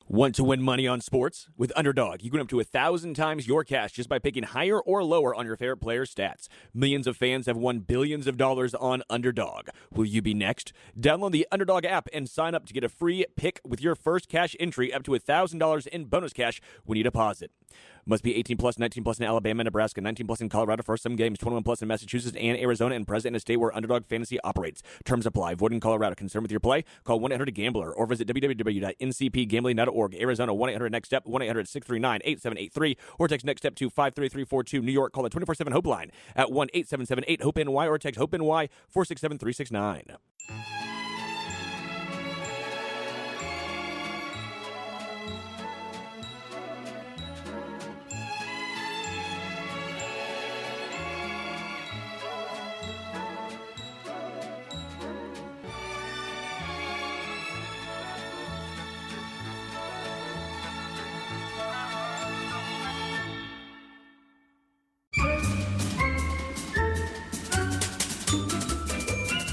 Want to win money on sports? With Underdog, you can win up to 1,000 times your cash just by picking higher or lower on your favorite player stats. Millions of fans have won billions of dollars on Underdog. Will you be next? Download the Underdog app and sign up to get a free pick with your first cash entry up to $1,000 in bonus cash when you deposit. Must be 18 plus, 19 plus in Alabama, Nebraska, 19 plus in Colorado for some games, 21 plus in Massachusetts and Arizona, and present in a state where Underdog Fantasy operates. Terms apply. Void in Colorado. Concerned with your play? Call 1-800-GAMBLER or visit www.ncpgambling.org. Arizona, 1-800-NEXT-STEP, 1-800-639-8783, or text NEXT STEP to 53342. New York, call the 24/7 HOPE line at 1-877-8-HOPE-NY or text HOPE-NY 467-369.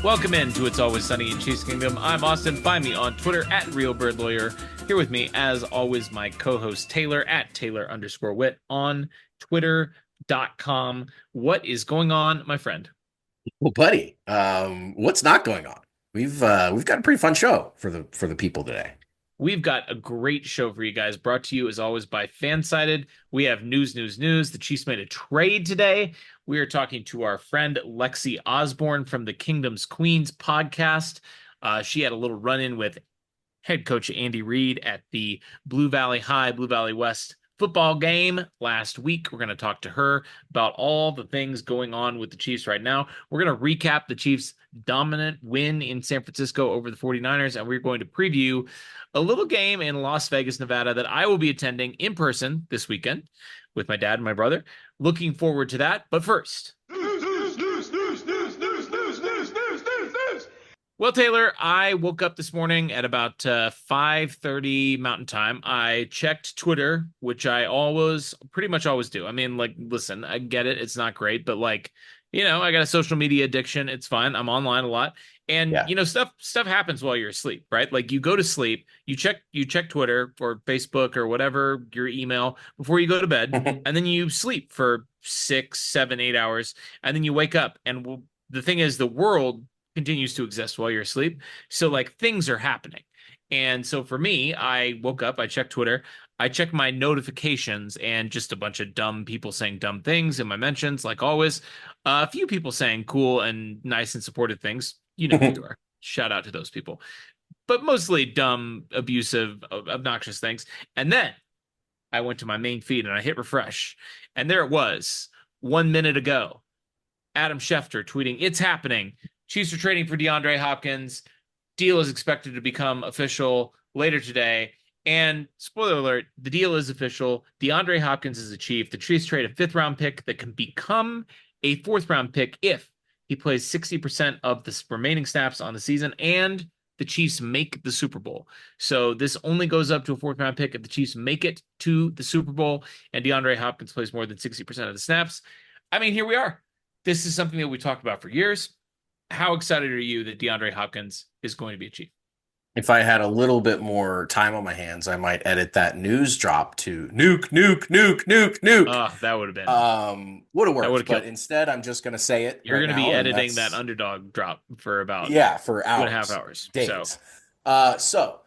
Welcome in to It's Always Sunny in Chiefs Kingdom. I'm Austin. Find me on Twitter at RealBirdLawyer. Here with me, as always, my co-host Taylor at Taylor_Witt on Twitter.com. What is going on, my friend? Well, buddy, what's not going on? We've got a pretty fun show for the people today. We've got a great show for you guys, brought to you as always by Fansided. We have news. The Chiefs made a trade today. We are talking to our friend Lexi Osborne from the Kingdom's Queens podcast. She had a little run-in with head coach Andy Reid at the Blue Valley High, Blue Valley West football game last week. We're going to talk to her about all the things going on with the Chiefs right now. We're going to recap the Chiefs' dominant win in San Francisco over the 49ers, and we're going to preview a little game in Las Vegas, Nevada that I will be attending in person this weekend with my dad and my brother. Looking forward to that. But first, news. Well, Taylor, I woke up this morning at about 5:30 Mountain Time. I checked Twitter, which I pretty much always do. I mean, like, listen, I get it. It's not great, but like, I got a social media addiction. It's fine. I'm online a lot. And, stuff happens while you're asleep, right? Like you go to sleep, you check Twitter or Facebook or whatever, your email before you go to bed, and then you sleep for 6, 7, 8 hours. And then you wake up. And the thing is, the world continues to exist while you're asleep. So like things are happening. And so for me, I woke up, I checked Twitter, I checked my notifications, and just a bunch of dumb people saying dumb things in my mentions, like always. A few people saying cool and nice and supportive things. You know who you are. Shout out to those people. But mostly dumb, abusive, obnoxious things. And then I went to my main feed and I hit refresh. And there it was, 1 minute ago. Adam Schefter tweeting, "It's happening. Chiefs are trading for DeAndre Hopkins. Deal is expected to become official later today." And spoiler alert, the deal is official. DeAndre Hopkins is a Chief. The Chiefs trade a 5th-round pick that can become a 4th-round pick if he plays 60% of the remaining snaps on the season and the Chiefs make the Super Bowl. So this only goes up to a 4th-round pick if the Chiefs make it to the Super Bowl and DeAndre Hopkins plays more than 60% of the snaps. I mean, here we are. This is something that we talked about for years. How excited are you that DeAndre Hopkins is going to be a Chief? If I had a little bit more time on my hands, I might edit that news drop to nuke. Oh, that would have been would have worked. But instead, I'm just going to say it. You're going to be editing that underdog drop for about for hours, 2.5 hours. Days. So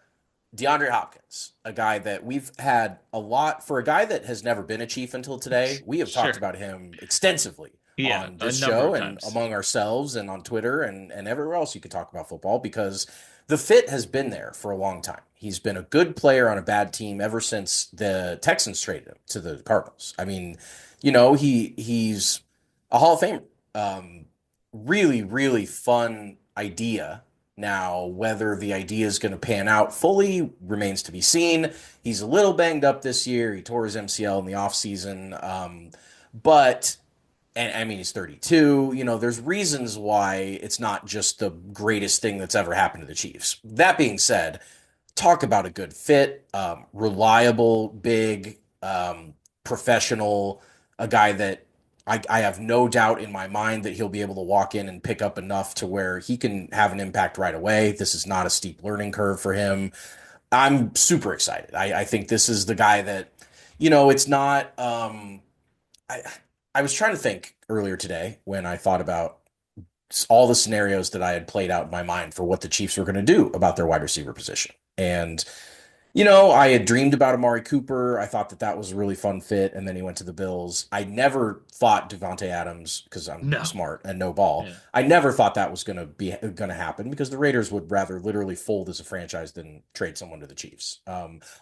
DeAndre Hopkins, a guy that we've had a lot for a guy that has never been a Chief until today. We have talked about him extensively on this show and among ourselves and on Twitter and everywhere else you could talk about football because the fit has been there for a long time. He's been a good player on a bad team ever since the Texans traded him to the Cardinals. I mean, he's a Hall of Famer. Really, really fun idea. Now, whether the idea is going to pan out fully remains to be seen. He's a little banged up this year. He tore his MCL in the offseason. But And I mean, he's 32. There's reasons why it's not just the greatest thing that's ever happened to the Chiefs. That being said, talk about a good fit, reliable, big, professional, a guy that I have no doubt in my mind that he'll be able to walk in and pick up enough to where he can have an impact right away. This is not a steep learning curve for him. I'm super excited. I think this is the guy that, it's not. I I was trying to think earlier today when I thought about all the scenarios that I had played out in my mind for what the Chiefs were going to do about their wide receiver position. And, I had dreamed about Amari Cooper. I thought that was a really fun fit. And then he went to the Bills. I never thought Devontae Adams, because I'm No. smart and no ball. Yeah. I never thought that was going to happen because the Raiders would rather literally fold as a franchise than trade someone to the Chiefs.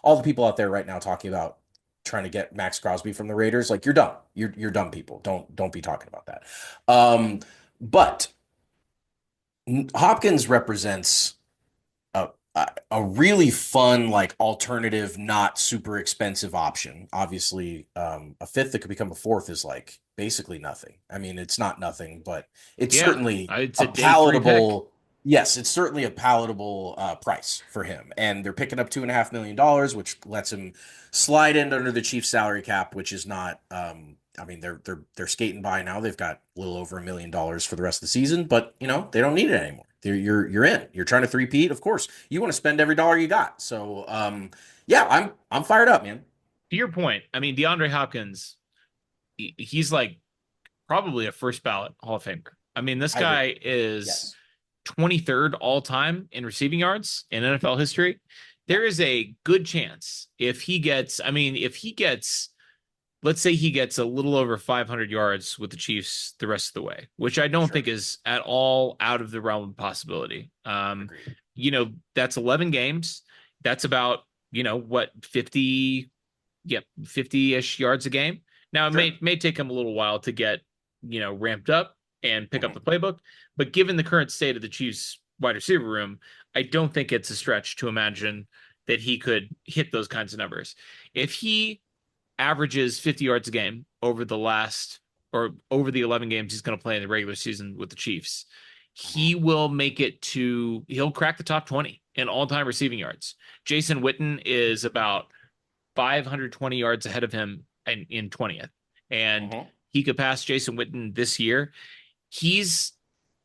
All the people out there right now talking about trying to get Max Crosby from the Raiders, like, you're dumb. You're dumb people. Don't be talking about that. But Hopkins represents a really fun, like, alternative, not super expensive option. Obviously, a fifth that could become a fourth is like basically nothing. I mean, it's not nothing, but it's certainly it's a palatable. Yes, it's certainly a palatable price for him, and they're picking up $2.5 million, which lets him slide in under the Chiefs' salary cap, which is not. I mean, they're skating by now. They've got a little over $1 million for the rest of the season, but they don't need it anymore. You're in. You're trying to three-peat. Of course, you want to spend every dollar you got. So, yeah, I'm fired up, man. To your point, I mean, DeAndre Hopkins, he's like probably a first ballot Hall of Famer. I mean, this guy is 23rd all time in receiving yards in NFL history. There is a good chance if he gets, let's say he gets a little over 500 yards with the Chiefs the rest of the way, which I don't think is at all out of the realm of possibility. That's 11 games. That's about, 50-ish yards a game. Now, it may take him a little while to get, ramped up and pick up the playbook. But given the current state of the Chiefs wide receiver room, I don't think it's a stretch to imagine that he could hit those kinds of numbers. If he averages 50 yards a game over the 11 games he's going to play in the regular season with the Chiefs, he'll crack the top 20 in all-time receiving yards. Jason Witten is about 520 yards ahead of him in 20th. And he could pass Jason Witten this year. He's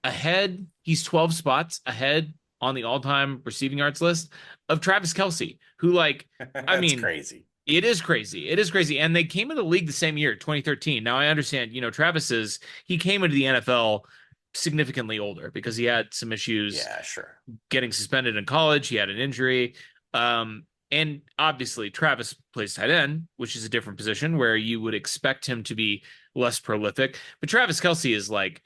12 spots ahead on the all-time receiving yards list of Travis Kelce, who, crazy. It is crazy. It is crazy. And they came into the league the same year, 2013. Now, I understand, he came into the NFL significantly older because he had some issues getting suspended in college. He had an injury. And obviously, Travis plays tight end, which is a different position where you would expect him to be less prolific. But Travis Kelce is like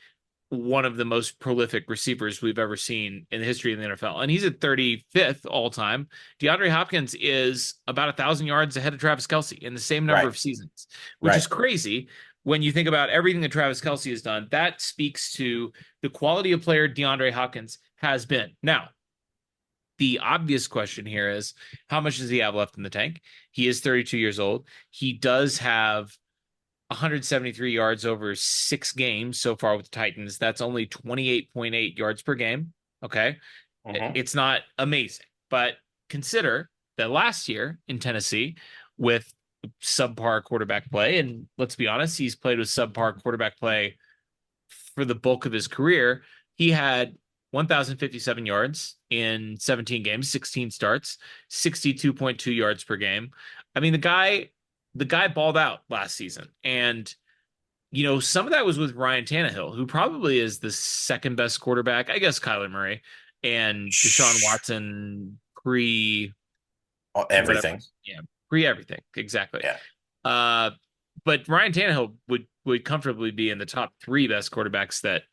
one of the most prolific receivers we've ever seen in the history of the NFL. And he's at 35th all time. DeAndre Hopkins is about 1,000 yards ahead of Travis Kelce in the same number of seasons, which is crazy when you think about everything that Travis Kelce has done. That speaks to the quality of player DeAndre Hopkins has been. Now, the obvious question here is, how much does he have left in the tank? He is 32 years old. He does have 173 yards over 6 games so far with the Titans. That's only 28.8 yards per game. Okay. It's not amazing, but consider that last year in Tennessee with subpar quarterback play, and let's be honest, he's played with subpar quarterback play for the bulk of his career. He had 1,057 yards in 17 games, 16 starts, 62.2 yards per game. I mean, the guy balled out last season. And, some of that was with Ryan Tannehill, who probably is the second best quarterback, I guess Kyler Murray and Deshaun Watson pre everything. Pre everything. Exactly. Yeah. But Ryan Tannehill would comfortably be in the top 3 best quarterbacks that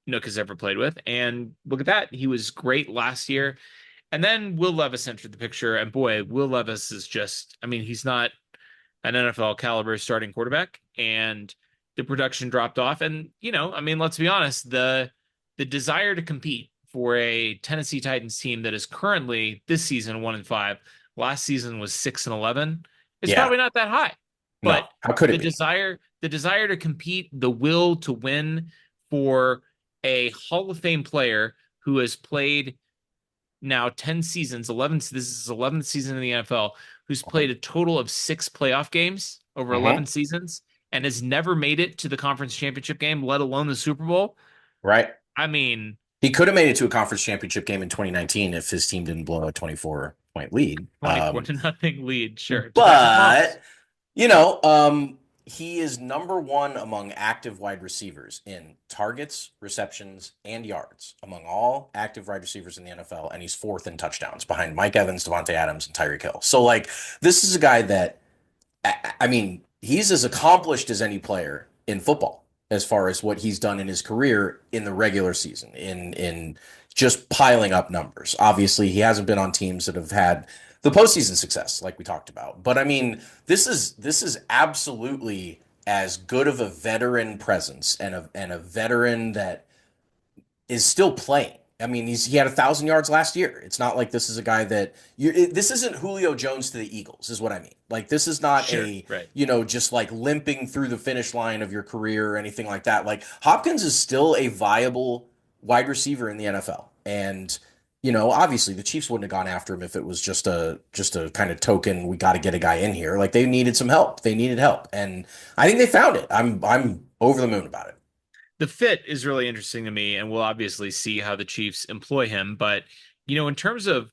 Nook has ever played with. And look at that. He was great last year. And then Will Levis entered the picture. And boy, Will Levis is just, he's not an NFL caliber starting quarterback, and the production dropped off. And, let's be honest, the desire to compete for a Tennessee Titans team that is currently this season 1-5, last season was 6-11, it's probably not that high. But no. How could it be? The desire to compete, the will to win for a Hall of Fame player who has played now 10 seasons, 11. This is his 11th season in the NFL, who's played a total of 6 playoff games over 11 seasons and has never made it to the conference championship game, let alone the Super Bowl. Right. I mean, he could have made it to a conference championship game in 2019 if his team didn't blow a 24 point lead. 24-0 lead. Sure. To Patrick Mahomes. But, he is number one among active wide receivers in targets, receptions, and yards among all active wide receivers in the NFL. And he's fourth in touchdowns behind Mike Evans, Devontae Adams, and Tyreek Hill. So, like, this is a guy that, I mean, he's as accomplished as any player in football as far as what he's done in his career in the regular season, in just piling up numbers. Obviously, he hasn't been on teams that have had the postseason success like we talked about. But I mean, this is absolutely as good of a veteran presence and a veteran that is still playing. I mean, he had 1,000 yards last year. It's not like this is a guy that this isn't Julio Jones to the Eagles, is what I mean. Like, this is not just like limping through the finish line of your career or anything like that. Like, Hopkins is still a viable wide receiver in the NFL. And, obviously the Chiefs wouldn't have gone after him if it was just a kind of token, we got to get a guy in here. Like, they needed some help. They needed help. And I think they found it. I'm over the moon about it. The fit is really interesting to me, and we'll obviously see how the Chiefs employ him. But, in terms of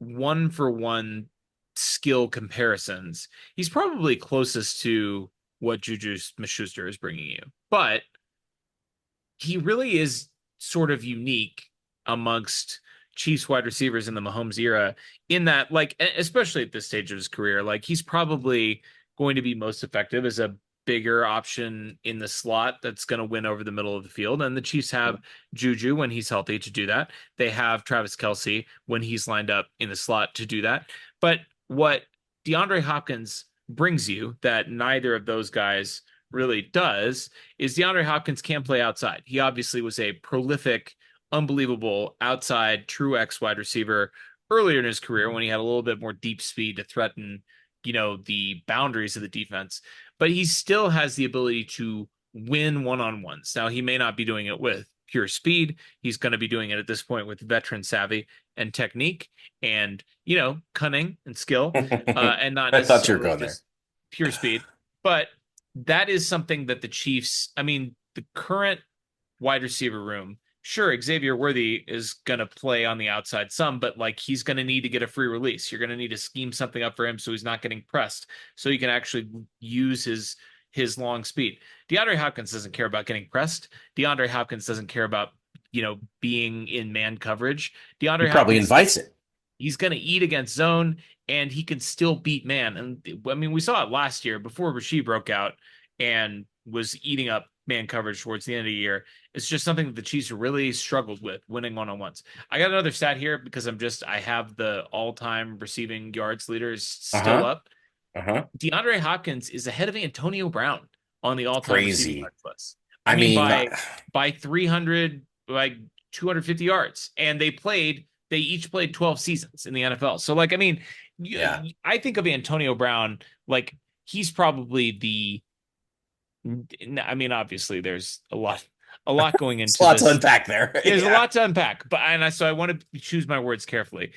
one-for-one skill comparisons, he's probably closest to what Juju Smith-Schuster is bringing you. But he really is sort of unique amongst Chiefs wide receivers in the Mahomes era in that, like, especially at this stage of his career, like, he's probably going to be most effective as a bigger option in the slot that's going to win over the middle of the field. And the Chiefs have Juju when he's healthy to do that. They have Travis Kelce when he's lined up in the slot to do that. But what DeAndre Hopkins brings you that neither of those guys really does is DeAndre Hopkins can play outside. He obviously was a prolific, unbelievable outside true X wide receiver earlier in his career when he had a little bit more deep speed to threaten, the boundaries of the defense. But he still has the ability to win one-on-ones. Now, he may not be doing it with pure speed. He's going to be doing it at this point with veteran savvy and technique and, cunning and skill, and not I thought you were going there. Pure speed. But that is something that the Chiefs, the current wide receiver room, sure, Xavier Worthy is going to play on the outside some, but like, he's going to need to get a free release. You're going to need to scheme something up for him so he's not getting pressed, so he can actually use his long speed. DeAndre Hopkins doesn't care about getting pressed. DeAndre Hopkins doesn't care about, being in man coverage. DeAndre he probably Hopkins invites it. He's going to eat against zone, and he can still beat man. And we saw it last year before Rasheed broke out and was eating up man coverage towards the end of the year. It's just something that the Chiefs really struggled with, winning one-on-ones. I got another stat here because I have the all-time receiving yards leaders still up. DeAndre Hopkins is ahead of Antonio Brown on the all-time receiving yards list. By 300, by 250 yards. And they each played 12 seasons in the NFL. So, like, I think of Antonio Brown, like, he's probably obviously there's a lot going into a lot to unpack there. There's a lot to unpack, so I want to choose my words carefully.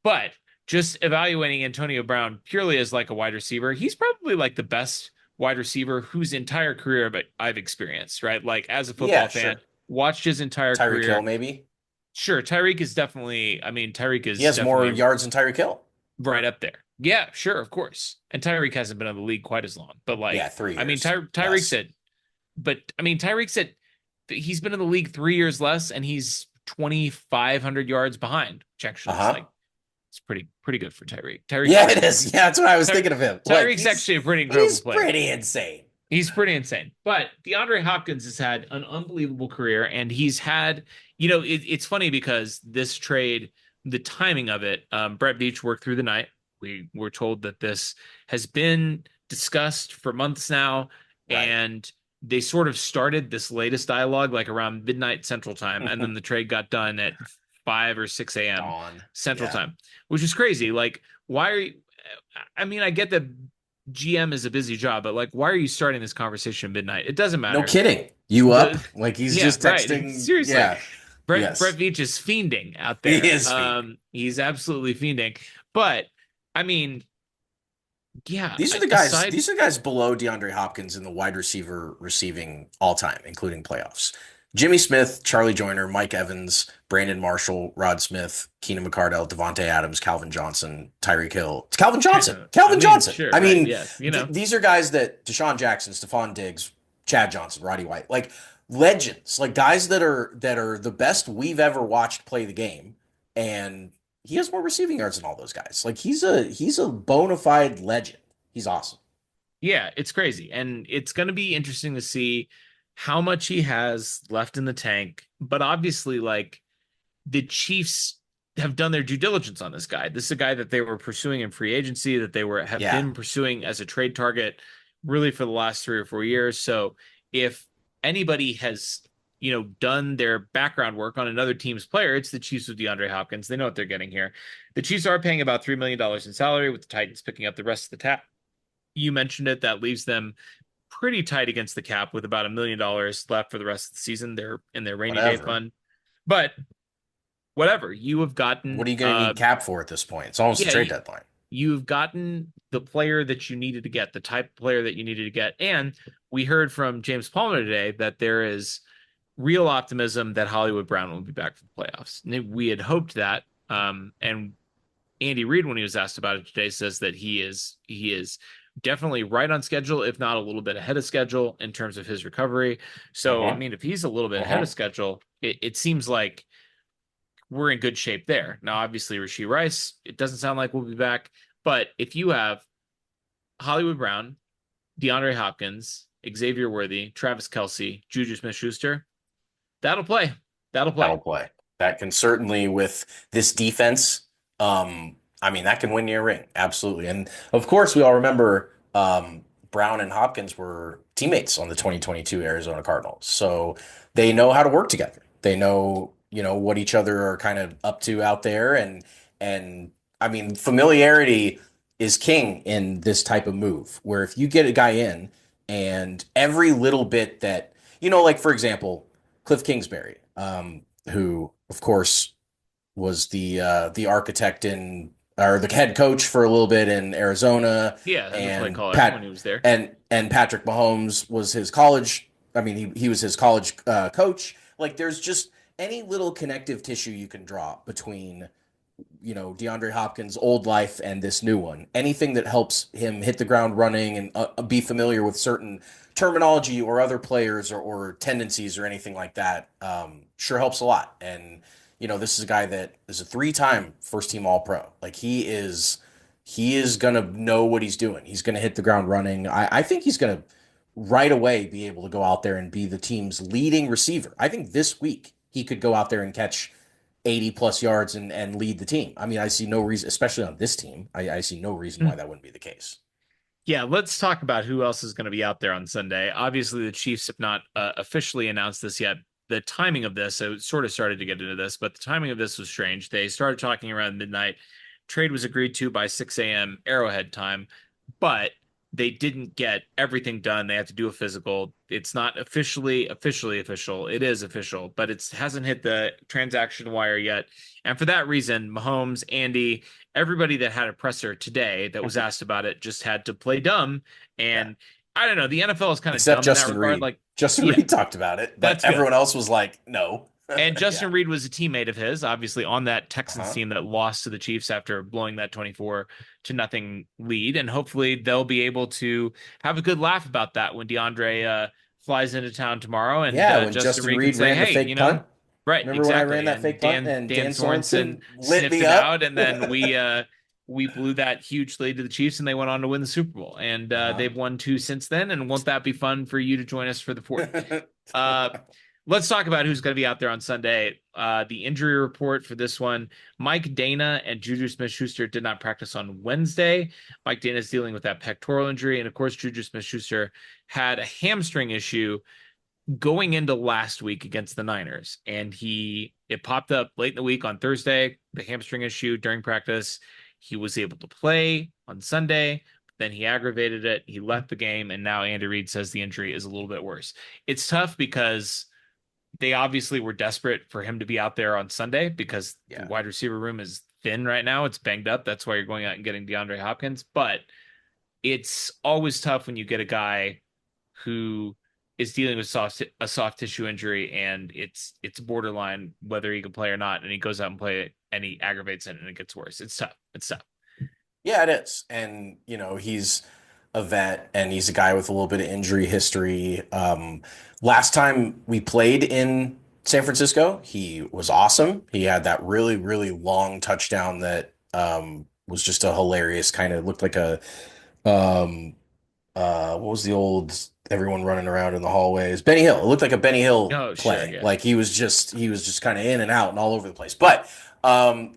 But just evaluating Antonio Brown purely as like a wide receiver, he's probably like the best wide receiver whose entire career I've experienced, right? Like, as a football fan, watched his entire career. Tyreek Hill, maybe? Sure, Tyreek is definitely, he has more yards than Tyreek Hill. Right up there. Yeah, sure, of course. And Tyreek hasn't been in the league quite as long, but 3 years. Tyreek said, Tyreek said he's been in the league 3 years less, and he's 2,500 yards behind, which actually is it's pretty good for Tyreek. It is. Yeah, that's what I was thinking of him. Tyreek's actually a pretty incredible player. He's pretty insane. He's pretty insane. But DeAndre Hopkins has had an unbelievable career, and he's had, it's funny because this trade, the timing of it, Brett Veach worked through the night. We were told that this has been discussed for months now, and they sort of started this latest dialogue like around midnight Central Time, and then the trade got done at 5 or 6 a.m. Central Time, which is crazy. Like, why are you? I get that GM is a busy job, but like, why are you starting this conversation at midnight? It doesn't matter. No kidding. You up? Like, he's just texting. Right. Seriously. Yeah. Brett Veach is fiending out there. He is fiending. He's absolutely fiending. But these are the guys. These are guys below DeAndre Hopkins in the wide receiver receiving all time, including playoffs. Jimmy Smith, Charlie Joyner, Mike Evans, Brandon Marshall, Rod Smith, Keenan McCardell, Devontae Adams, Calvin Johnson, Tyreek Hill. It's Calvin Johnson. I Calvin mean, Johnson. sure, I right? mean, Yeah, you know. these are guys that Deshaun Jackson, Stephon Diggs, Chad Johnson, Roddy White, like legends, like guys that are the best we've ever watched play the game, and he has more receiving yards than all those guys. Like he's a bona fide legend. He's awesome. Yeah, it's crazy. And it's going to be interesting to see how much he has left in the tank. But obviously, like the Chiefs have done their due diligence on this guy. This is a guy that they were pursuing in free agency, that they have Yeah. been pursuing as a trade target really for the last 3 or 4 years. So if anybody has, done their background work on another team's player, it's the Chiefs with DeAndre Hopkins. They know what they're getting here. The Chiefs are paying about $3 million in salary, with the Titans picking up the rest of the tab. You mentioned it. That leaves them pretty tight against the cap with about $1 million left for the rest of the season. They're in their rainy day fund. But whatever, you have gotten. What are you going to need cap for at this point? It's almost a trade deadline. You've gotten the player that you needed to get, the type of player that you needed to get. And we heard from James Palmer today that there is real optimism that Hollywood Brown will be back for the playoffs. We had hoped that. And Andy Reid, when he was asked about it today, says that he is definitely right on schedule, if not a little bit ahead of schedule in terms of his recovery. So, I mean, if he's a little bit ahead of schedule, it seems like we're in good shape there. Now, obviously, Rashee Rice, it doesn't sound like we'll be back. But if you have Hollywood Brown, DeAndre Hopkins, Xavier Worthy, Travis Kelce, Juju Smith-Schuster, that'll play. That can certainly, with this defense, I mean, that can win you a ring. Absolutely. And of course, we all remember Brown and Hopkins were teammates on the 2022 Arizona Cardinals. So they know how to work together. They know, what each other are kind of up to out there. And I mean, familiarity is king in this type of move, where if you get a guy in and every little bit that, like, for example, Cliff Kingsbury, who, of course, was the architect or the head coach for a little bit in Arizona. Yeah, and when he was there. And Patrick Mahomes was his college. I mean, he was his college coach. Like, there's just any little connective tissue you can draw between, DeAndre Hopkins' old life and this new one. Anything that helps him hit the ground running and be familiar with certain terminology or other players or tendencies or anything like that sure helps a lot. And this is a guy that is a 3-time first-team All-Pro. Like, he is gonna know what he's doing. He's gonna hit the ground running. I think he's gonna right away be able to go out there and be the team's leading receiver. I think this week he could go out there and catch 80 plus yards and lead the team. I mean, I see no reason, especially on this team, I see no reason why that wouldn't be the case. Yeah, let's talk about who else is going to be out there on Sunday. Obviously, the Chiefs have not officially announced this yet. The timing of this, I sort of started to get into this, but the timing of this was strange. They started talking around midnight. Trade was agreed to by 6 a.m. Arrowhead time, but they didn't get everything done. They had to do a physical. It's not officially official. It is official, but it hasn't hit the transaction wire yet. And for that reason, Mahomes, Andy, everybody that had a presser today that was asked about it just had to play dumb. And I don't know. The NFL is kind of dumb Justin in that regard. Reed. Like Justin Reed talked about it, but everyone else was like, no. And Justin Reed was a teammate of his, obviously, on that Texans team that lost to the Chiefs after blowing that 24-0 lead. And hopefully they'll be able to have a good laugh about that when DeAndre flies into town tomorrow. And when Justin Reed can say, ran the fake punt? Right, remember exactly. when I ran that fake punt and Dan Sorensen lit me up? Out, and then we blew that huge lead to the Chiefs, and they went on to win the Super Bowl. And they've won 2 since then. And won't that be fun for you to join us for the 4th? Let's talk about who's going to be out there on Sunday. The injury report for this one: Mike Dana and Juju Smith-Schuster did not practice on Wednesday. Mike Dana is dealing with that pectoral injury. And of course, Juju Smith-Schuster had a hamstring issue going into last week against the Niners. And it popped up late in the week on Thursday, the hamstring issue during practice. He was able to play on Sunday. Then he aggravated it. He left the game. And now Andy Reid says the injury is a little bit worse. It's tough because they obviously were desperate for him to be out there on Sunday because the wide receiver room is thin right now. It's banged up. That's why you're going out and getting DeAndre Hopkins. But it's always tough when you get a guy who is dealing with a soft tissue injury, and it's borderline whether he can play or not. And he goes out and play it, and he aggravates it, and it gets worse. It's tough. It's tough. Yeah, it is. And, he's a vet and he's a guy with a little bit of injury history. Last time we played in San Francisco, he was awesome. He had that really, really long touchdown that was just a hilarious kind of looked like a um, what was the old everyone running around in the hallways? Benny Hill. It looked like a Benny Hill Oh, play. sure, yeah. Like he was just kind of in and out and all over the place. But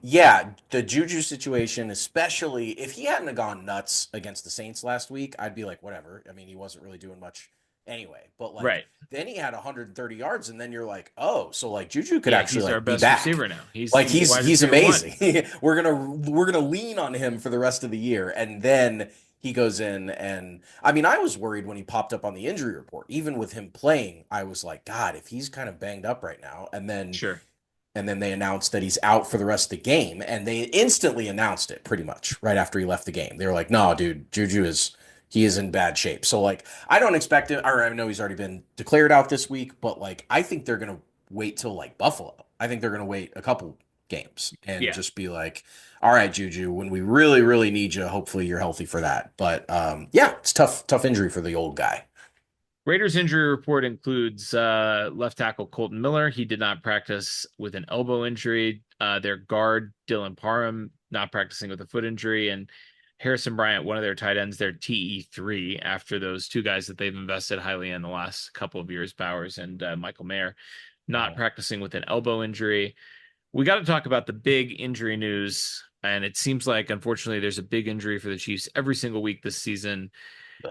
yeah, the Juju situation, especially if he hadn't have gone nuts against the Saints last week, I'd be like, whatever. I mean, he wasn't really doing much anyway. But like Right. then he had 130 yards, and then you're like, oh, so like Juju could Yeah, actually he's like our be best back. receiver now. He's wide he's receiver amazing. We're gonna lean on him for the rest of the year, and then he goes in, and I mean, I was worried when he popped up on the injury report. Even with him playing, I was like, God, if he's kind of banged up right now, and then Sure. they announced that he's out for the rest of the game, and they instantly announced it pretty much right after he left the game. They were like, no, dude, Juju is in bad shape. So like, I don't expect it. I know he's already been declared out this week, but like, I think they're gonna wait till like Buffalo. I think they're gonna wait a couple games and just be like, all right, Juju, when we really, really need you, hopefully you're healthy for that. But yeah, it's tough injury for the old guy. Raiders injury report includes left tackle Colton Miller. He did not practice with an elbow injury. Their guard, Dylan Parham, not practicing with a foot injury. And Harrison Bryant, one of their tight ends, their TE3, after those two guys that they've invested highly in the last couple of years, Bowers and Michael Mayer, not practicing with an elbow injury. We got to talk about the big injury news. And it seems like, unfortunately, there's a big injury for the Chiefs every single week this season.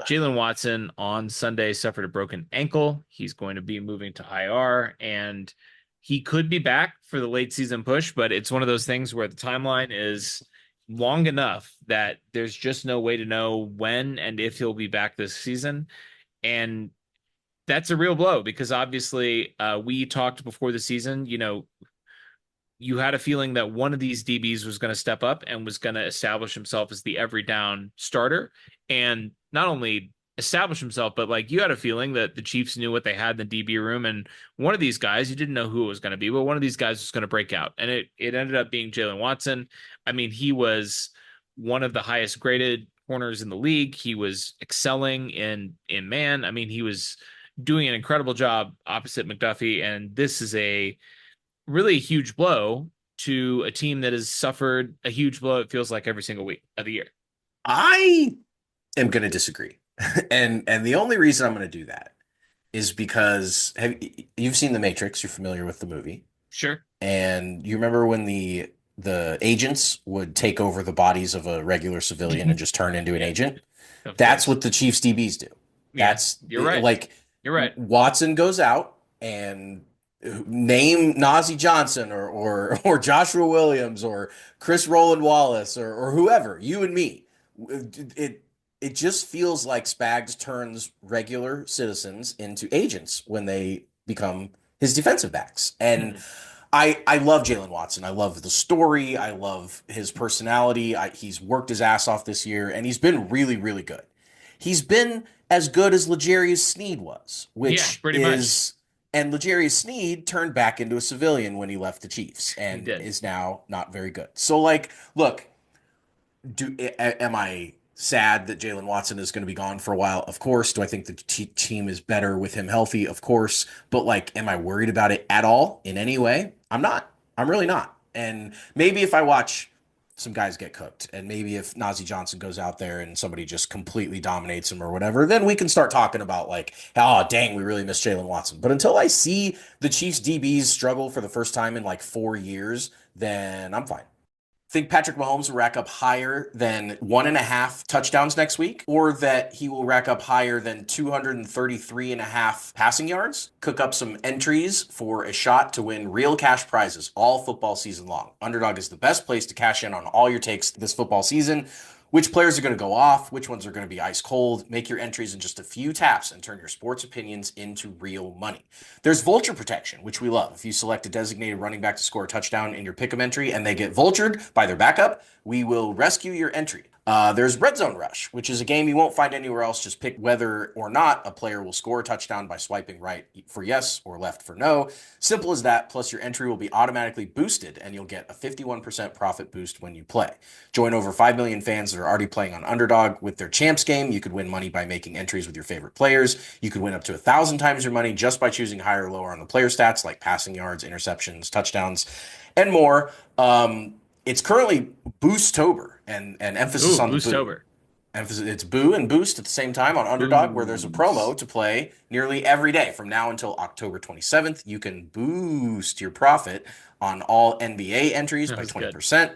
Jalen Watson on Sunday suffered a broken ankle. He's going to be moving to IR, and he could be back for the late season push, but it's one of those things where the timeline is long enough that there's just no way to know when and if he'll be back this season. And that's a real blow because obviously we talked before the season, you had a feeling that one of these DBs was going to step up and was going to establish himself as the every down starter. And not only establish himself, but like you had a feeling that the Chiefs knew what they had in the DB room. And one of these guys, you didn't know who it was going to be, but one of these guys was going to break out. And it ended up being Jalen Watson. I mean, he was one of the highest graded corners in the league. He was excelling in man. I mean, he was doing an incredible job opposite McDuffie. And this is a really huge blow to a team that has suffered a huge blow, it feels like, every single week of the year. I am going to disagree. and the only reason I'm going to do that is because you've seen The Matrix, you're familiar with the movie. Sure. And you remember when the agents would take over the bodies of a regular civilian and just turn into an agent? That's what the Chiefs DBs do. You're right. Like, you're right. Watson goes out and name Nazi Johnson or Joshua Williams or Chris Roland Wallace or whoever, you and me. It just feels like Spags turns regular citizens into agents when they become his defensive backs. And I love Jalen Watson. I love the story. I love his personality. He's worked his ass off this year, and he's been really, really good. He's been as good as L'Jarius Sneed was, which pretty much. And L'Jarius Sneed turned back into a civilian when he left the Chiefs and is now not very good. So, like, look, am I sad that Jalen Watson is going to be gone for a while? Of course. Do I think the team is better with him healthy? Of course. But, like, am I worried about it at all in any way? I'm not. I'm really not. And maybe if I watch some guys get cooked, and maybe if Nazi Johnson goes out there and somebody just completely dominates him or whatever, then we can start talking about like, oh, dang, we really miss Jalen Watson. But until I see the Chiefs DBs struggle for the first time in like 4 years, then I'm fine. Think Patrick Mahomes will rack up higher than 1.5 touchdowns next week, or that he will rack up higher than 233.5 passing yards, cook up some entries for a shot to win real cash prizes all football season long. Underdog is the best place to cash in on all your takes this football season. Which players are going to go off? Which ones are going to be ice cold? Make your entries in just a few taps and turn your sports opinions into real money. There's vulture protection, which we love. If you select a designated running back to score a touchdown in your pick'em entry and they get vultured by their backup, we will rescue your entry. There's Red Zone Rush, which is a game you won't find anywhere else. Just pick whether or not a player will score a touchdown by swiping right for yes or left for no. Simple as that. Plus, your entry will be automatically boosted, and you'll get a 51% profit boost when you play. Join over 5 million fans that are already playing on Underdog with their Champs game. You could win money by making entries with your favorite players. You could win up to 1,000 times your money just by choosing higher or lower on the player stats like passing yards, interceptions, touchdowns, and more. It's currently Boostober, and emphasis on the boo. Emphasis, it's boo and boost at the same time on Underdog, where there's a promo to play nearly every day from now until October 27th. You can boost your profit on all NBA entries by 20%.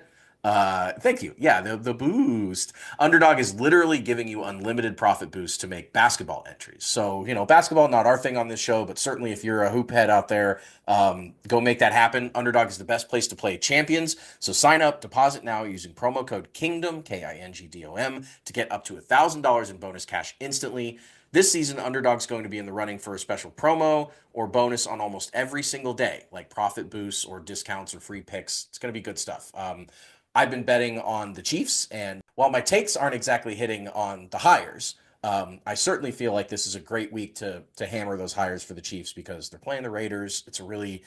Thank you. Yeah, the boost. Underdog is literally giving you unlimited profit boosts to make basketball entries. So, basketball, not our thing on this show, but certainly if you're a hoop head out there, go make that happen. Underdog is the best place to play champions. So sign up, deposit now using promo code KINGDOM, KINGDOM, to get up to $1,000 in bonus cash instantly. This season, Underdog's going to be in the running for a special promo or bonus on almost every single day, like profit boosts or discounts or free picks. It's going to be good stuff. I've been betting on the Chiefs, and while my takes aren't exactly hitting on the hires, I certainly feel like this is a great week to hammer those hires for the Chiefs because they're playing the Raiders. It's a really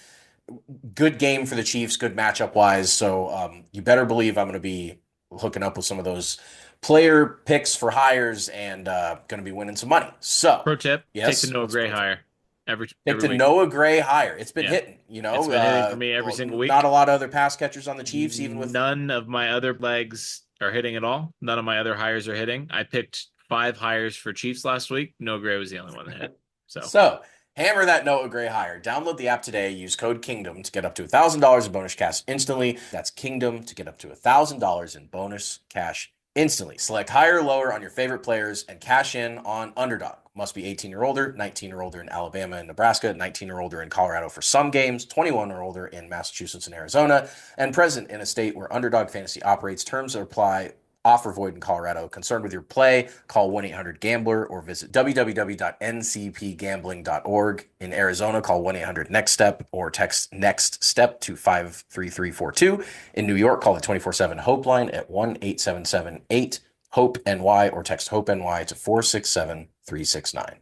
good game for the Chiefs, good matchup-wise, so you better believe I'm going to be hooking up with some of those player picks for hires and going to be winning some money. So, pro tip, yes, take the Noah Gray hire. Every the week. Noah Gray hire. It's been hitting, It's been hitting for me every single week. Not a lot of other pass catchers on the Chiefs, even with none of my other legs are hitting at all. None of my other hires are hitting. I picked 5 hires for Chiefs last week. Noah Gray was the only one that hit. So hammer that Noah Gray hire. Download the app today. Use code KINGDOM to get up to $1,000 in bonus cash instantly. That's KINGDOM to get up to $1,000 in bonus cash instantly. Select higher or lower on your favorite players and cash in on Underdog. Must be 18 or older, 19 or older in Alabama and Nebraska, 19 or older in Colorado for some games, 21 or older in Massachusetts and Arizona, and present in a state where Underdog Fantasy operates. Terms apply. Offer void in Colorado. Concerned with your play? Call 1-800-GAMBLER or visit www.ncpgambling.org. In Arizona, call 1-800-NEXT-STEP or text NEXT STEP to 53342. In New York, call the 24/7 Hope line at 1-877-8-HOPE-NY or text HOPE-NY to 467-369.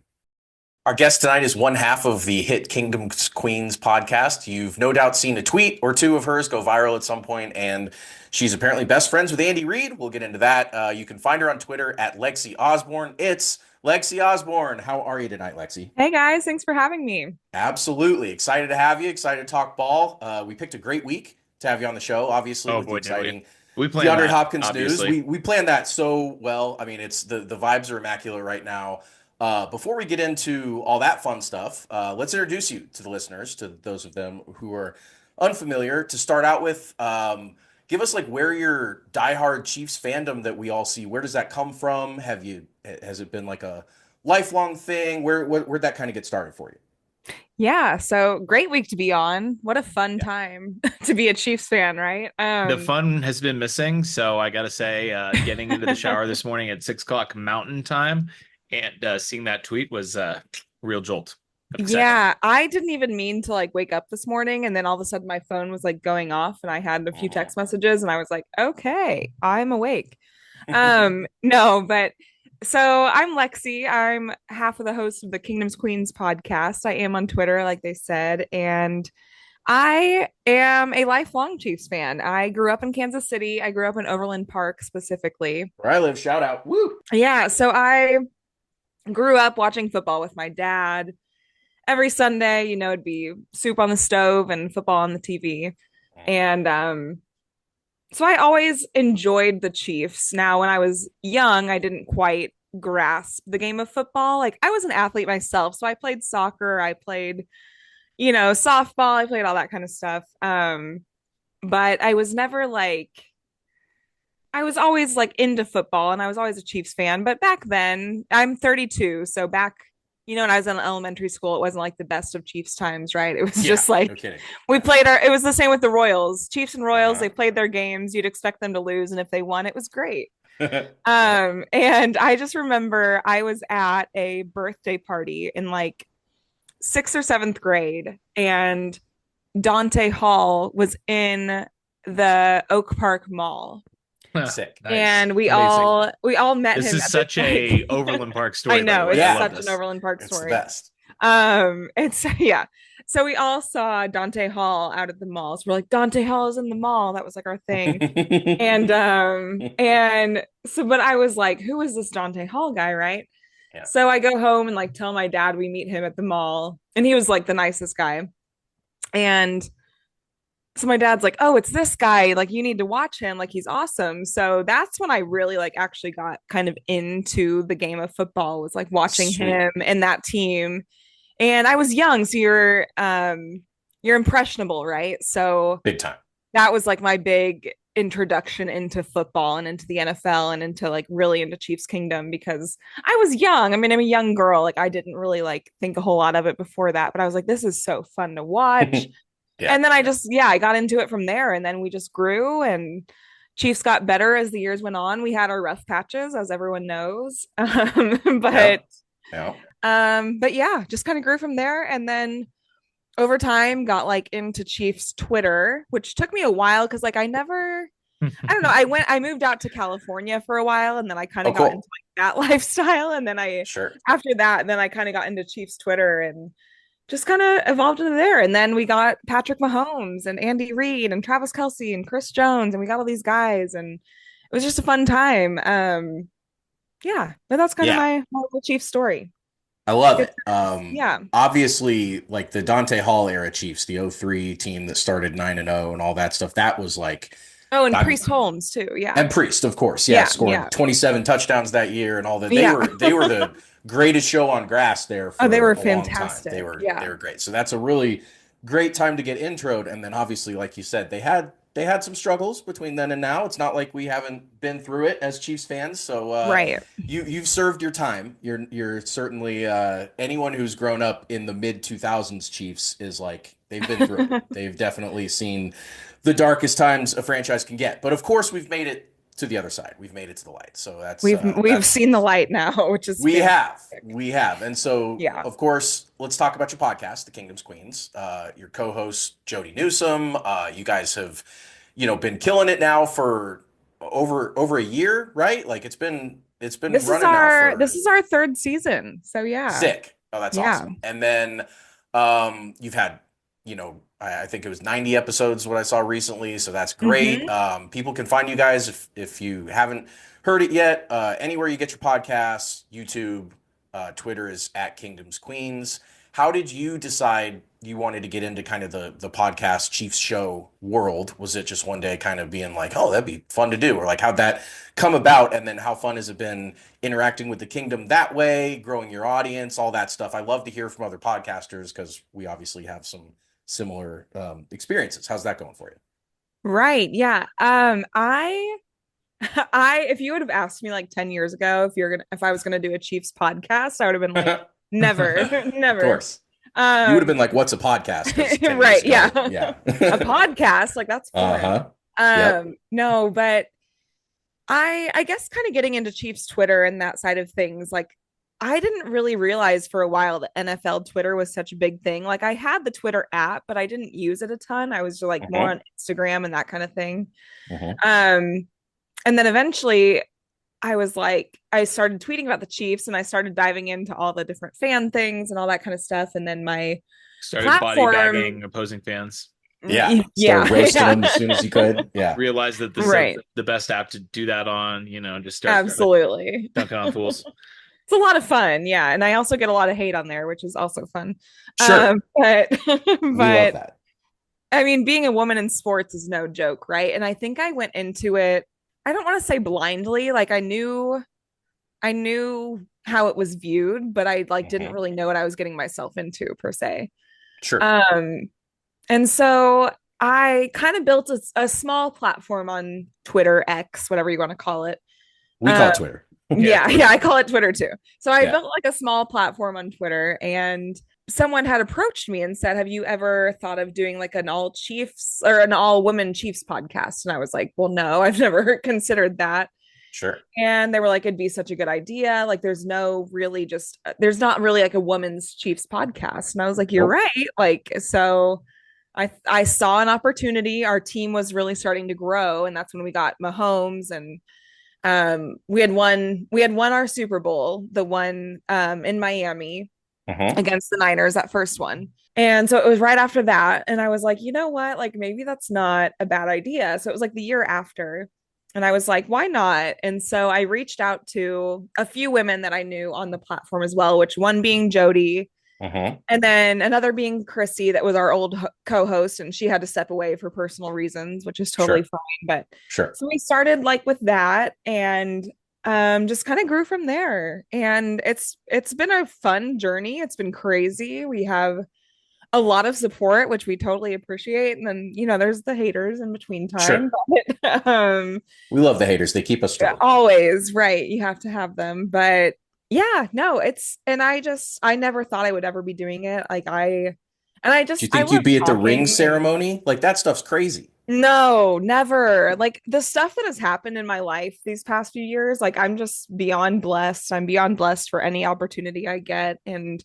Our guest tonight is one half of the hit Kingdom Queens podcast. You've no doubt seen a tweet or two of hers go viral at some point, and she's apparently best friends with Andy Reid. We'll get into that. You can find her on Twitter at Lexi Osborne. It's Lexi Osborne. How are you tonight, Lexi? Hey, guys. Thanks for having me. Absolutely. Excited to have you. Excited to talk ball. We picked a great week to have you on the show, obviously, with the exciting DeAndre Hopkins news. We planned that so well. I mean, it's the vibes are immaculate right now. Before we get into all that fun stuff, let's introduce you to the listeners, to those of them who are unfamiliar. To start out with, give us where your diehard Chiefs fandom that we all see. Where does that come from? Has it been a lifelong thing? Where'd that kind of get started for you? Yeah, so great week to be on. What a fun time to be a Chiefs fan, right? The fun has been missing, so I gotta say, getting into the shower this morning at 6:00 Mountain Time and seeing that tweet was a real jolt. Yeah, I didn't even mean to wake up this morning, and then all of a sudden my phone was going off, and I had a few text messages, and I was like, okay, I'm awake. No, but so I'm Lexi. I'm half of the host of the Kingdom's Queens podcast. I am on Twitter, like they said, and I am a lifelong Chiefs fan. I grew up in Kansas City. I grew up in Overland Park specifically. Where I live, shout out. Woo! Yeah, so I grew up watching football with my dad. Every Sunday, it'd be soup on the stove and football on the TV. And so I always enjoyed the Chiefs. Now, when I was young, I didn't quite grasp the game of football. I was an athlete myself, so I played soccer, I played, softball, I played all that kind of stuff. But I was never I was always into football, and I was always a Chiefs fan. But back then, I'm 32, so back, when I was in elementary school, it wasn't the best of Chiefs times, right? It was just no we played it was the same with the Royals. Chiefs and Royals, they played their games. You'd expect them to lose, and if they won, it was great. And I just remember I was at a birthday party in 6th or 7th grade, and Dante Hall was in the Oak Park Mall. Sick. Nice. And we all met him. This is such a Overland Park story. I know, it's such an Overland Park story. It's the best. And so so we all saw Dante Hall out at the mall. So we're like, Dante Hall is in the mall. That was like our thing. and so, but I was like, who is this Dante Hall guy, right? Yeah. So I go home and like tell my dad we meet him at the mall, and he was like the nicest guy. And so my dad's like, oh, it's this guy. Like, you need to watch him. Like, he's awesome. So that's when I really like actually got kind of into the game of football, was like watching him and that team. And I was young, so you're impressionable, right? So big time. That was like my big introduction into football and into the NFL and into like really into Chiefs Kingdom, because I was young. I mean, I'm a young girl. Like, I didn't really like think a whole lot of it before that, but I was like, this is so fun to watch. And then I got into it from there, and then we just grew, and Chiefs got better as the years went on. We had our rough patches, as everyone knows. But just kind of grew from there. And then over time got like into Chiefs Twitter, which took me a while because like I don't know. I moved out to California for a while, and then I kind of got into like that lifestyle. And then after that, then I kind of got into Chiefs Twitter and just kind of evolved into there. And then we got Patrick Mahomes and Andy Reid and Travis Kelce and Chris Jones, and we got all these guys, and it was just a fun time. But that's kind of my little Chiefs story. I love it. Obviously, like the Dante Hall era Chiefs, the 2003 team that started 9-0 and all that stuff, that was like... Oh, and Priest Holmes too, And Priest, of course, scored 27 touchdowns that year and all that. They were the greatest show on grass there for they were a fantastic. Long time. They were great. So that's a really great time to get introed. And then obviously, like you said, they had some struggles between then and now. It's not like we haven't been through it as Chiefs fans. So you've served your time. You're certainly anyone who's grown up in the mid 2000s Chiefs is like, they've been through it. They've definitely seen the darkest times a franchise can get. But of course, we've made it to the other side. We've made it to the light. So we've seen the light now, which is we have. And so of course, let's talk about your podcast, The Kingdom's Queens. Your co-host Jody Newsome. You guys have, been killing it now for over a year, right? Like it's been running now. This is our third season. So sick. Oh, that's awesome. And then you've had, I think it was 90 episodes what I saw recently, so that's great. Mm-hmm. People can find you guys if you haven't heard it yet. Anywhere you get your podcasts, YouTube, Twitter is @Kingdoms Queens. How did you decide you wanted to get into kind of the podcast Chiefs show world? Was it just one day kind of being like, oh, that'd be fun to do? Or like, how'd that come about? And then how fun has it been interacting with the Kingdom that way, growing your audience, all that stuff? I love to hear from other podcasters because we obviously have some similar experiences. How's that going for you? Right. Yeah. I if you would have asked me like 10 years ago if I was gonna do a Chiefs podcast, I would have been like, never. Of course. You would have been like, what's a podcast? Right. Yeah. A podcast, like that's fun. No, but I guess kind of getting into Chiefs Twitter and that side of things, like I didn't really realize for a while that NFL Twitter was such a big thing. Like I had the Twitter app, but I didn't use it a ton. I was like more on Instagram and that kind of thing. And then eventually I was like, I started tweeting about the Chiefs and I started diving into all the different fan things and all that kind of stuff. And then my started body bagging opposing fans. Started roasting them as soon as you could. Realized that this is the best app to do that on, just start absolutely dunking on fools. It's a lot of fun, and I also get a lot of hate on there, which is also fun. Sure, but love that. I mean, being a woman in sports is no joke, right? And I think I went into it, I don't want to say blindly, like I knew how it was viewed, but I didn't really know what I was getting myself into per se. Sure. And so I kind of built a small platform on Twitter, X, whatever you want to call it. We call it Twitter. I call it Twitter too. So I built like a small platform on Twitter, and someone had approached me and said, have you ever thought of doing like an all Chiefs or an all women Chiefs podcast? And I was like, well, no, I've never considered that. Sure. And they were like, it'd be such a good idea. Like there's not really like a woman's Chiefs podcast. And I was like, you're right. Like, so I saw an opportunity. Our team was really starting to grow, and that's when we got Mahomes, and we had won our Super Bowl, the one in Miami against the Niners, that first one. And so it was right after that. And I was like, you know what? Like, maybe that's not a bad idea. So it was like the year after. And I was like, why not? And so I reached out to a few women that I knew on the platform as well, which one being Jody, and then another being Chrissy, that was our old co-host, and she had to step away for personal reasons, which is totally fine. But so we started like with that, and just kind of grew from there. And it's been a fun journey. It's been crazy. We have a lot of support, which we totally appreciate. And then, there's the haters in between time. But, we love the haters. They keep us strong. Always, right. You have to have them. But yeah, no, I never thought I would ever be doing it. Do you think you'd be at the ring ceremony? Like, that stuff's crazy. No, never. Like, the stuff that has happened in my life these past few years, like, I'm just beyond blessed. I'm beyond blessed for any opportunity I get. And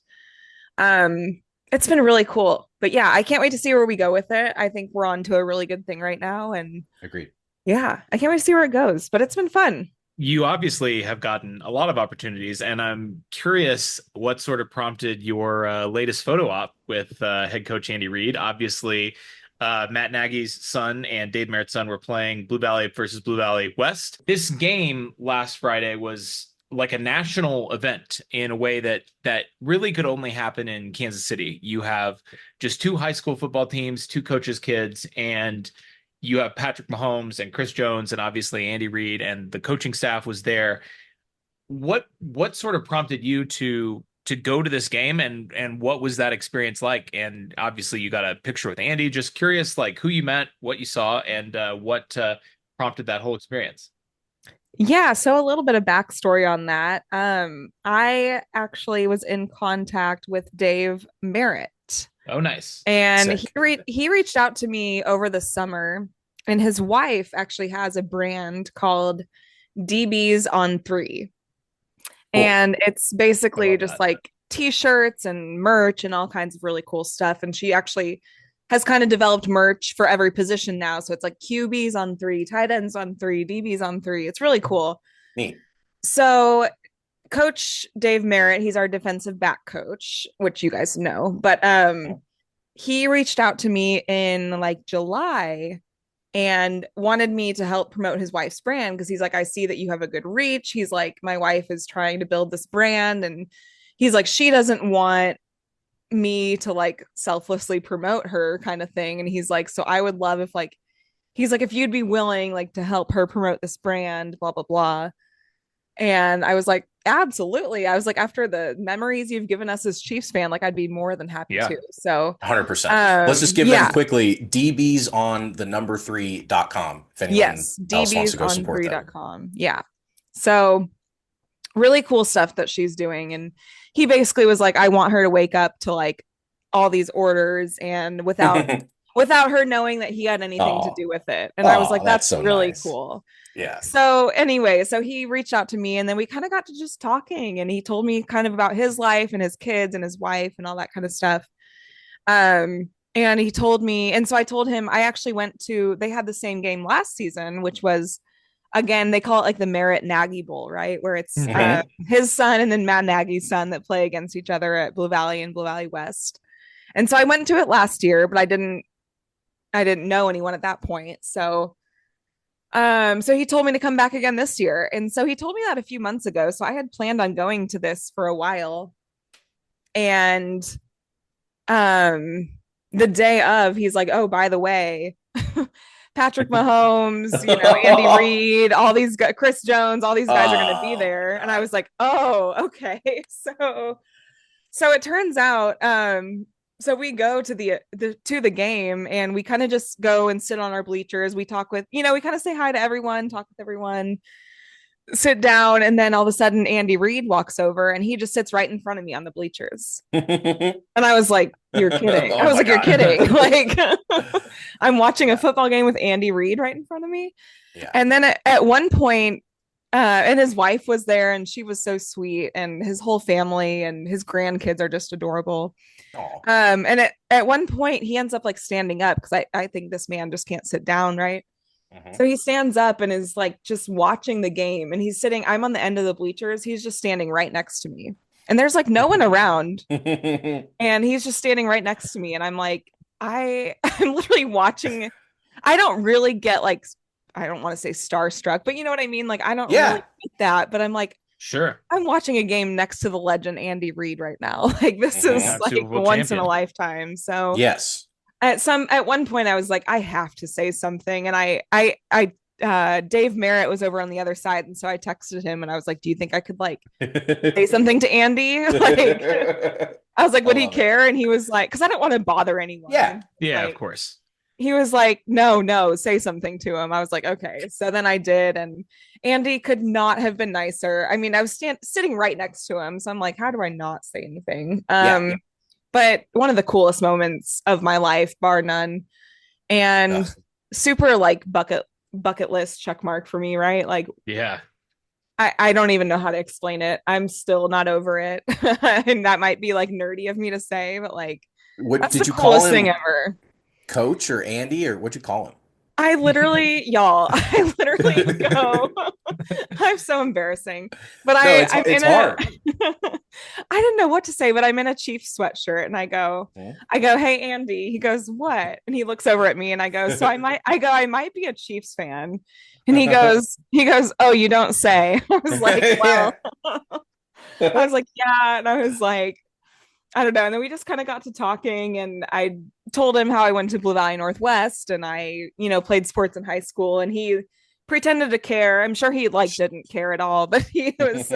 it's been really cool. But yeah, I can't wait to see where we go with it. I think we're on to a really good thing right now. And agreed. Yeah, I can't wait to see where it goes, but it's been fun. You obviously have gotten a lot of opportunities, and I'm curious what sort of prompted your latest photo op with head coach Andy Reid. Obviously, Matt Nagy's son and Dave Merritt's son were playing Blue Valley versus Blue Valley West. This game last Friday was like a national event in a way that really could only happen in Kansas City. You have just two high school football teams, two coaches' kids, and you have Patrick Mahomes and Chris Jones, and obviously Andy Reid, and the coaching staff was there. What sort of prompted you to go to this game, and what was that experience like? And obviously you got a picture with Andy. Just curious, like, who you met, what you saw, and what prompted that whole experience. Yeah, so a little bit of backstory on that. I actually was in contact with Dave Merritt. Oh, nice. And he reached out to me over the summer, and his wife actually has a brand called DBs on 3. Cool. And it's basically just like t-shirts and merch and all kinds of really cool stuff. And she actually has kind of developed merch for every position now. So it's like QBs on 3, tight ends on 3, DBs on 3. It's really cool. Neat. So Coach Dave Merritt, he's our defensive back coach, which you guys know, but he reached out to me in like July and wanted me to help promote his wife's brand, because he's like, I see that you have a good reach. He's like, my wife is trying to build this brand, and he's like, she doesn't want me to like selflessly promote her, kind of thing. And he's like, so I would love if like, he's like, if you'd be willing like to help her promote this brand, blah blah blah. And I was like, absolutely. I was like, after the memories you've given us as Chiefs fan, like, I'd be more than happy to. So 100%. Let's just give them quickly DBs on the number 3.com. If anyone else wants to go support that. Yeah. So really cool stuff that she's doing. And he basically was like, I want her to wake up to like all these orders, and without her knowing that he had anything to do with it. And I was like, that's so really nice. Cool. Yeah. So anyway, so he reached out to me, and then we kind of got to just talking, and he told me kind of about his life and his kids and his wife and all that kind of stuff. And he told me, and so I told him, I actually they had the same game last season, which was, again, they call it like the Merritt Nagy Bowl, right? Where it's his son and then Matt Nagy's son that play against each other at Blue Valley and Blue Valley West. And so I went to it last year, but I didn't know anyone at that point. So he told me to come back again this year. And so he told me that a few months ago. So I had planned on going to this for a while. And the day of, he's like, oh, by the way, Patrick Mahomes, Andy Reid, all these guys, Chris Jones, all these guys are going to be there. And I was like, oh, okay. So it turns out, so we go to the game, and we kind of just go and sit on our bleachers. We talk with, we kind of say hi to everyone, talk with everyone, sit down. And then all of a sudden Andy Reid walks over, and he just sits right in front of me on the bleachers. And I was like, you're kidding. I was like, you're kidding. Like, I'm watching a football game with Andy Reid right in front of me. Yeah. And then at one point, And his wife was there, and she was so sweet, and his whole family and his grandkids are just adorable. Oh. And at one point he ends up like standing up because I think this man just can't sit down, right? So he stands up and is like just watching the game, and I'm on the end of the bleachers. He's just standing right next to me, and there's like no one around, and he's just standing right next to me, and I'm like, I'm literally watching. I don't really get like, I don't want to say starstruck, but you know what I mean? Like, I don't really get that, but I'm like, sure, I'm watching a game next to the legend Andy Reid right now. Like, this is like once in a lifetime. So yes, at one point I was like, I have to say something, and Dave Merritt was over on the other side, and so I texted him and I was like, do you think I could like say something to Andy? Like, I was like, would he care? And he was like, because I don't want to bother anyone. Yeah, like, of course. He was like, no, say something to him. I was like, okay. So then I did, and Andy could not have been nicer. I mean, I was sitting right next to him, so I'm like, how do I not say anything? But one of the coolest moments of my life, bar none, and super like bucket list check mark for me, right? Like, yeah, I don't even know how to explain it. I'm still not over it, and that might be like nerdy of me to say, but like, what did you call him? Thing ever. Coach or Andy, or what'd you call him? I literally go, I'm so embarrassing, but it's hard. I didn't know what to say, but I'm in a Chiefs sweatshirt, and I go, hey, Andy. He goes, what? And he looks over at me, and I go, I might be a Chiefs fan. And he goes, oh, you don't say. I was like, well, I was like, yeah. And I was like, I don't know. And then we just kind of got to talking, and I told him how I went to Blue Valley Northwest, and I, played sports in high school, and he pretended to care. I'm sure he like didn't care at all, but he was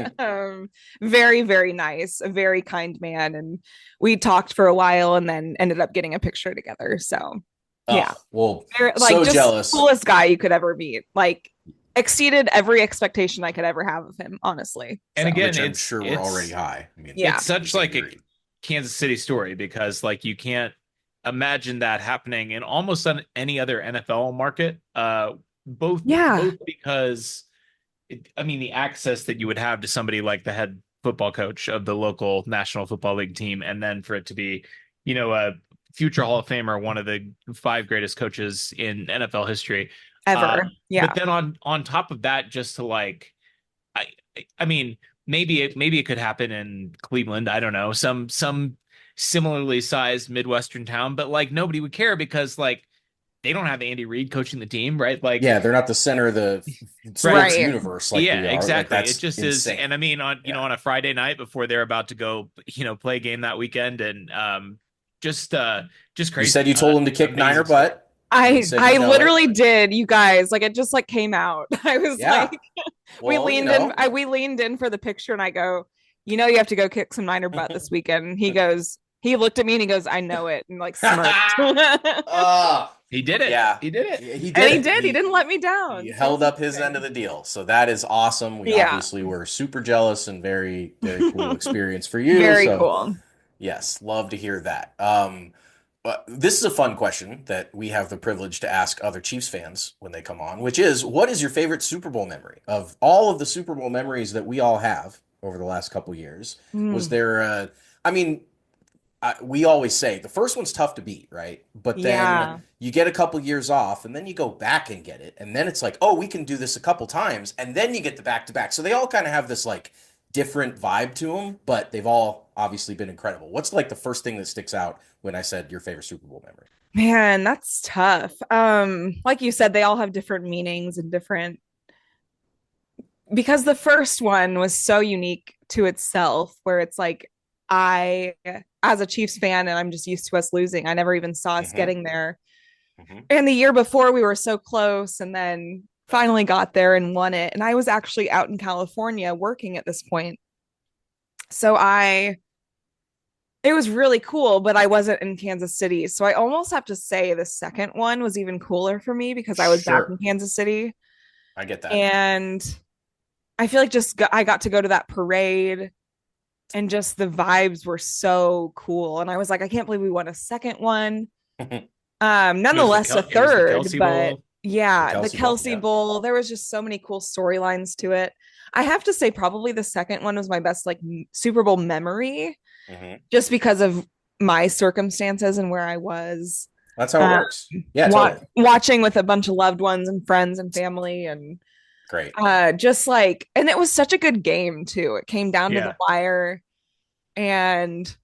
very, very nice, a very kind man. And we talked for a while and then ended up getting a picture together. So yeah. Well, like, so just jealous. Coolest guy you could ever meet. Like, exceeded every expectation I could ever have of him, honestly. And again, I'm sure we're already high. I mean, it's such like a Kansas City story, because like you can't imagine that happening in almost any other NFL market. Both because the access that you would have to somebody like the head football coach of the local National Football League team, and then for it to be, a future Hall of Famer, one of the 5 greatest coaches in NFL history ever. But then on top of that, just to like, I mean, maybe it could happen in Cleveland. I don't know, some similarly sized Midwestern town, but like nobody would care because like they don't have Andy Reid coaching the team, right? Like, they're not the center of the sports universe. Like, exactly. Like, it just insane. is. And I mean, on on a Friday night before they're about to go, play a game that weekend, and just crazy. You said you told him to kick Niner butt. I literally did, you guys. Like, it just like came out. I was like, we leaned in for the picture, and I go, you have to go kick some Niner butt this weekend. And he looked at me and he goes, I know it, and like smirked. He did it. Yeah, he did it. He did. He didn't let me down. He held up his end of the deal. So that is awesome. We obviously were super jealous, and very, very cool experience for you. Very cool. Yes, love to hear that. But this is a fun question that we have the privilege to ask other Chiefs fans when they come on, which is, what is your favorite Super Bowl memory? Of all of the Super Bowl memories that we all have over the last couple of years, was there we always say the first one's tough to beat, right? But then you get a couple years off, and then you go back and get it. And then it's like, oh, we can do this a couple times. And then you get the back-to-back. So they all kind of have this like different vibe to them, but they've all obviously been incredible. What's like the first thing that sticks out when I said your favorite Super Bowl memory? Man, that's tough. Like you said, they all have different meanings and different, because the first one was so unique to itself, where it's like, I, as a Chiefs fan, and I'm just used to us losing, I never even saw us getting there. And the year before we were so close, and then finally got there and won it. And I was actually out in California working at this point. So it was really cool, but I wasn't in Kansas City. So I almost have to say the second one was even cooler for me, because I was back in Kansas City. I get that. And I feel like I got to go to that parade, and just the vibes were so cool. And I was like, I can't believe we won a second one. Nonetheless, a third, but Yeah, the Kelsey Bowl. There was just so many cool storylines to it. I have to say, probably the second one was my best like Super Bowl memory, just because of my circumstances and where I was. That's how it works. Yeah, totally. Watching with a bunch of loved ones and friends and family, and great. Just like, and it was such a good game too. It came down to the wire, and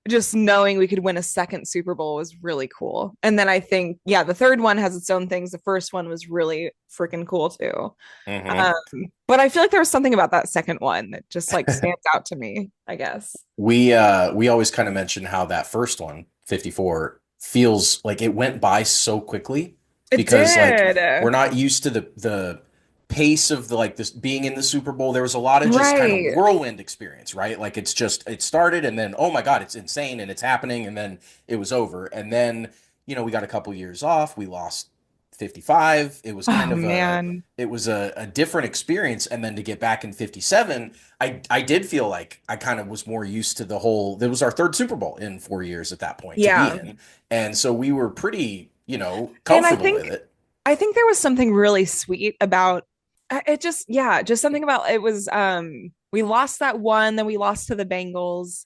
just knowing we could win a second Super Bowl was really cool. And then I think, the third one has its own things. The first one was really freaking cool too. But I feel like there was something about that second one that just like stands out to me, I guess. We always kind of mention how that first one, 54, feels like it went by so quickly because like we're not used to the pace of the like this being in the Super Bowl. There was a lot of just kind of whirlwind experience, right? Like it started and then, oh my God, it's insane and it's happening, and then it was over. And then, we got a couple years off. We lost 55. It was kind of a different experience. And then to get back in 57, I did feel like I kind of was more used to the whole, it was our third Super Bowl in 4 years at that point to be in. And so we were pretty, comfortable with it. I think there was something really sweet about it. Just something about it was, we lost that one, then we lost to the Bengals.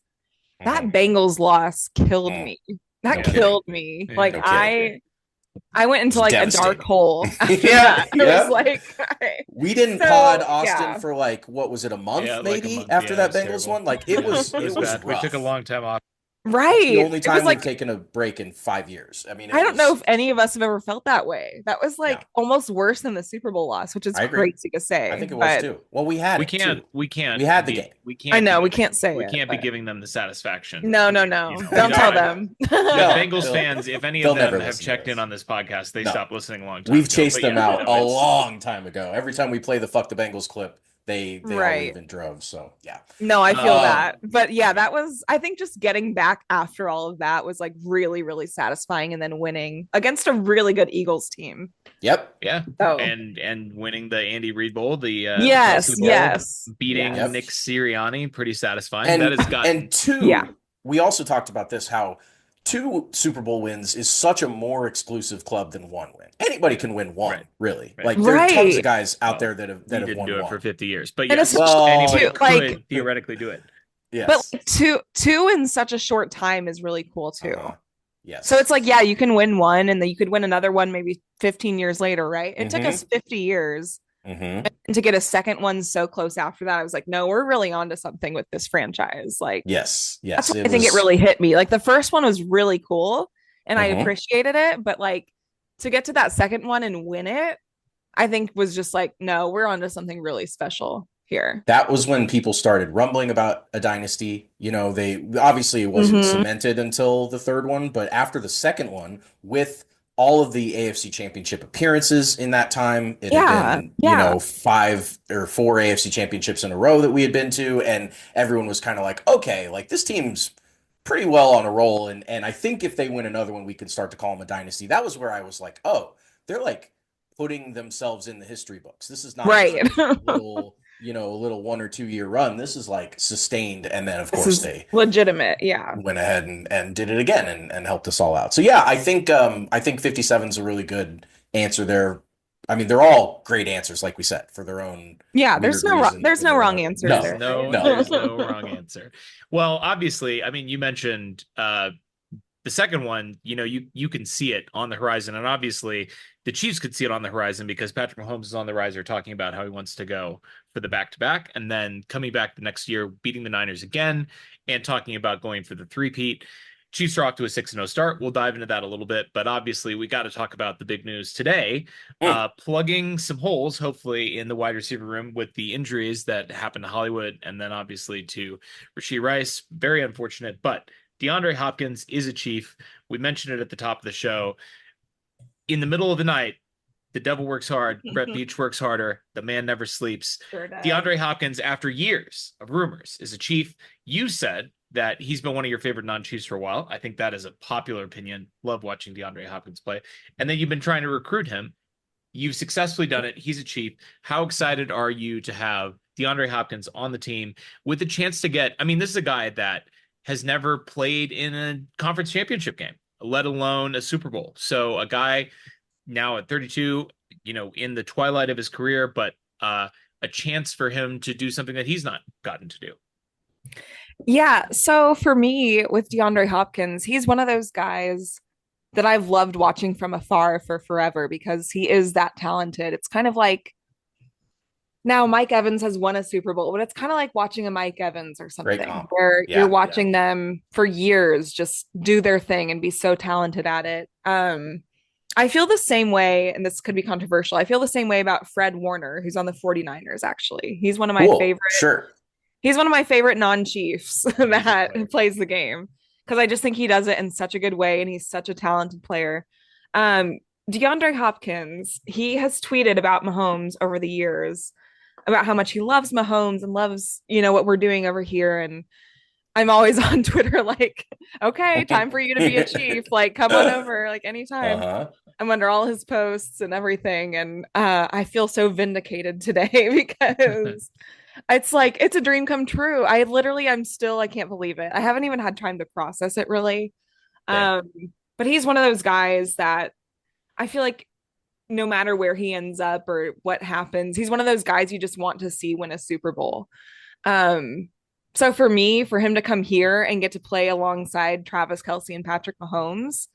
That Bengals loss killed me. That killed me. Yeah, like I went into like a dark hole. It was like we didn't pod Austin for like, what was it, a month after that Bengals one? Like it was rough. We took a long time off. Right. It's the only time we've taken a break in 5 years. I mean, I don't know if any of us have ever felt that way. That was like almost worse than the Super Bowl loss, which is crazy to say. I think it was too. Well, we had we had the game. We can't say we can't be giving them the satisfaction. No. Don't tell them. Bengals fans, if any of them have checked in on this podcast, they stopped listening a long time ago. We've chased them out a long time ago. Every time we play the Fuck the Bengals clip, they all leave in droves. So no, I feel that. But that was, I think, just getting back after all of that was like really, really satisfying, and then winning against a really good Eagles team. Yep. Yeah. And winning the Andy Reid Bowl, the beating Nick Sirianni, pretty satisfying. And, that has got we also talked about this, how 2 Super Bowl wins is such a more exclusive club than 1 win. Anybody can win 1, really. Like there are tons of guys out there that have won do it 1 for 50 years. But anybody could theoretically do it. Yes. But two in such a short time is really cool too. Yes. So it's like, you can win 1 and then you could win another one maybe 15 years later, right? It took us 50 years. And to get a second one so close after that, I was like, no, we're really onto something with this franchise. Like, yes. That's what I think it really hit me. Like the first one was really cool and I appreciated it, but like to get to that second one and win it, I think was just like, no, we're onto something really special here. That was when people started rumbling about a dynasty. They obviously it wasn't cemented until the third one, but after the second one, with all of the AFC Championship appearances in that time, it had been 5 or 4 AFC Championships in a row that we had been to, and everyone was kind of like, okay, like this team's pretty well on a roll, and I think if they win another one, we can start to call them a dynasty. That was where I was like, oh, they're like putting themselves in the history books. This is not a little 1 or 2 year run. This is like sustained, and then of course they legitimate went ahead and did it again and helped us all out. So I think 57 is a really good answer there. I mean, they're all great answers, like we said, for their own there's no wrong answer there. There's no wrong answer. Well, obviously, I mean, you mentioned the second one, you can see it on the horizon, and obviously the Chiefs could see it on the horizon because Patrick Mahomes is on the rise. They're talking about how he wants to go for the back-to-back, and then coming back the next year, beating the Niners again, and talking about going for the three-peat. Chiefs are off to a 6-0 start. We'll dive into that a little bit, but obviously we got to talk about the big news today, plugging some holes, hopefully, in the wide receiver room with the injuries that happened to Hollywood, and then obviously to Rashee Rice. Very unfortunate, but DeAndre Hopkins is a Chief. We mentioned it at the top of the show. In the middle of the night, the devil works hard. Brett Beach works harder. The man never sleeps. Sure does. DeAndre Hopkins, after years of rumors, is a Chief. You said that he's been one of your favorite non-Chiefs for a while. I think that is a popular opinion. Love watching DeAndre Hopkins play. And then you've been trying to recruit him. You've successfully done it. He's a Chief. How excited are you to have DeAndre Hopkins on the team with the chance to get, this is a guy that has never played in a conference championship game, let alone a Super Bowl. So a guy now at 32, in the twilight of his career, but a chance for him to do something that he's not gotten to do. Yeah. So for me, with DeAndre Hopkins, he's one of those guys that I've loved watching from afar for forever because he is that talented. It's kind of like now Mike Evans has won a Super Bowl, but it's kind of like watching a Mike Evans or something where you're watching them for years just do their thing and be so talented at it. I feel the same way, and this could be controversial. I feel the same way about Fred Warner, who's on the 49ers, actually. He's one of my favorite. Sure. He's one of my favorite non-Chiefs that plays the game because I just think he does it in such a good way and he's such a talented player. DeAndre Hopkins, he has tweeted about Mahomes over the years about how much he loves Mahomes and loves, what we're doing over here. And I'm always on Twitter like, okay, time for you to be a Chief. Like, come on over, like anytime. I'm under all his posts and everything. And I feel so vindicated today because it's like, it's a dream come true. I can't believe it. I haven't even had time to process it really. But he's one of those guys that I feel like no matter where he ends up or what happens, he's one of those guys you just want to see win a Super Bowl. So for me, for him to come here and get to play alongside Travis Kelce and Patrick Mahomes,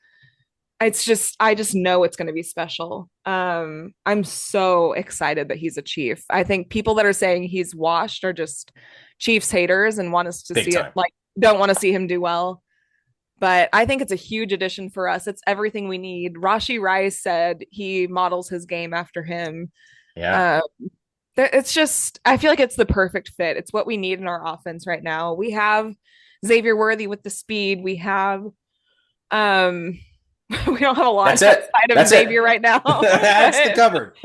I just know it's going to be special. I'm so excited that he's a Chief. I think people that are saying he's washed are just Chiefs haters and want us to see it, like don't want to see him do well. But I think it's a huge addition for us. It's everything we need. Rashee Rice said he models his game after him. Yeah. It's just, I feel like it's the perfect fit. It's what we need in our offense right now. We have Xavier Worthy with the speed. We have, we don't have a lot outside of Xavier right now. That's the cupboard.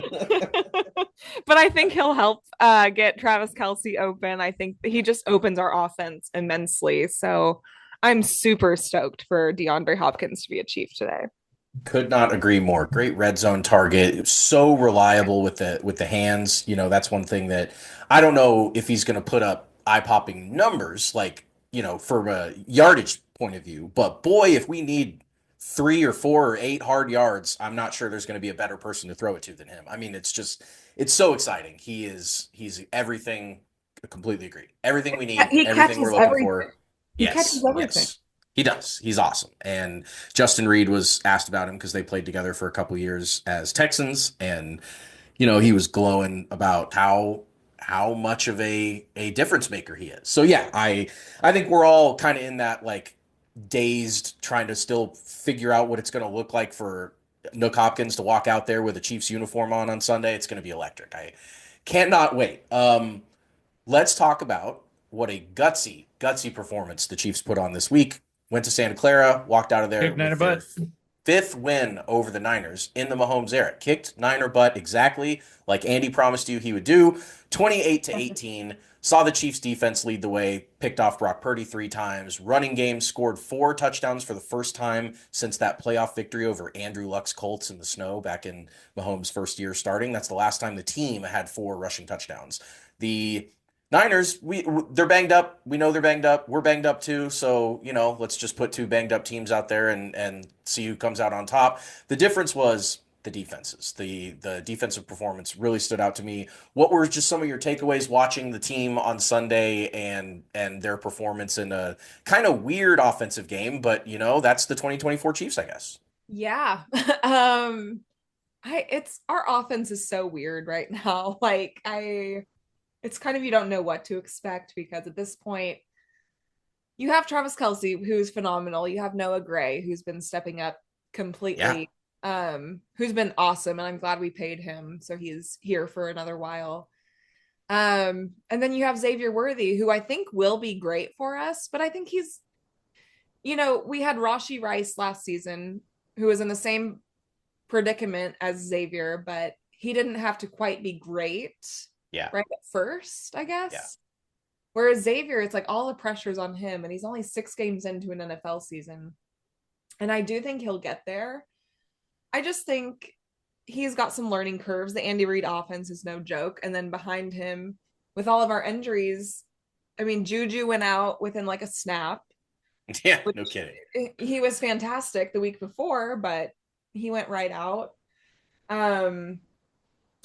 But I think he'll help get Travis Kelce open. I think he just opens our offense immensely. So I'm super stoked for DeAndre Hopkins to be a Chief today. Could not agree more. Great red zone target. So reliable with the hands. That's one thing that I don't know if he's going to put up eye-popping numbers, like, from a yardage point of view. But boy, if we need 3 or 4 or 8 hard yards, I'm not sure there's going to be a better person to throw it to than him. I mean, it's so exciting. He's everything. Completely agree. Everything we need, everything we're looking for. Yes. He does. He's awesome. And Justin Reed was asked about him because they played together for a couple years as Texans. And, he was glowing about how much of a difference maker he is. So, yeah, I think we're all kind of in that, like, dazed, trying to still figure out what it's going to look like for Nook Hopkins to walk out there with a Chiefs uniform on Sunday. It's going to be electric. I cannot wait. Let's talk about what a gutsy performance the Chiefs put on this week. Went to Santa Clara, walked out of there with their 5th win over the Niners in the Mahomes era. Kicked Niner butt exactly like Andy promised you he would do. 28-18. Saw the Chiefs defense lead the way. Picked off Brock Purdy 3 times. Running game scored 4 touchdowns for the first time since that playoff victory over Andrew Luck's Colts in the snow back in Mahomes' first year starting. That's the last time the team had 4 rushing touchdowns. The Niners, they're banged up. We know they're banged up. We're banged up too. So, let's just put 2 banged up teams out there and see who comes out on top. The difference was the defenses. The defensive performance really stood out to me. What were just some of your takeaways watching the team on Sunday and their performance in a kind of weird offensive game? But, that's the 2024 Chiefs, I guess. Yeah. Our offense is so weird right now. Like it's kind of, you don't know what to expect because at this point you have Travis Kelce, who's phenomenal. You have Noah Gray, who's been stepping up completely, who's been awesome. And I'm glad we paid him. So he's here for another while. And then you have Xavier Worthy, who I think will be great for us, but I think he's, we had Rashee Rice last season, who was in the same predicament as Xavier, but he didn't have to quite be great. Right at first, I guess. Yeah. Whereas Xavier, it's like all the pressure's on him, and he's only 6 games into an NFL season. And I do think he'll get there. I just think he's got some learning curves. The Andy Reid offense is no joke. And then behind him, with all of our injuries, I mean, Juju went out within like a snap. Yeah, no kidding. He was fantastic the week before, but he went right out. So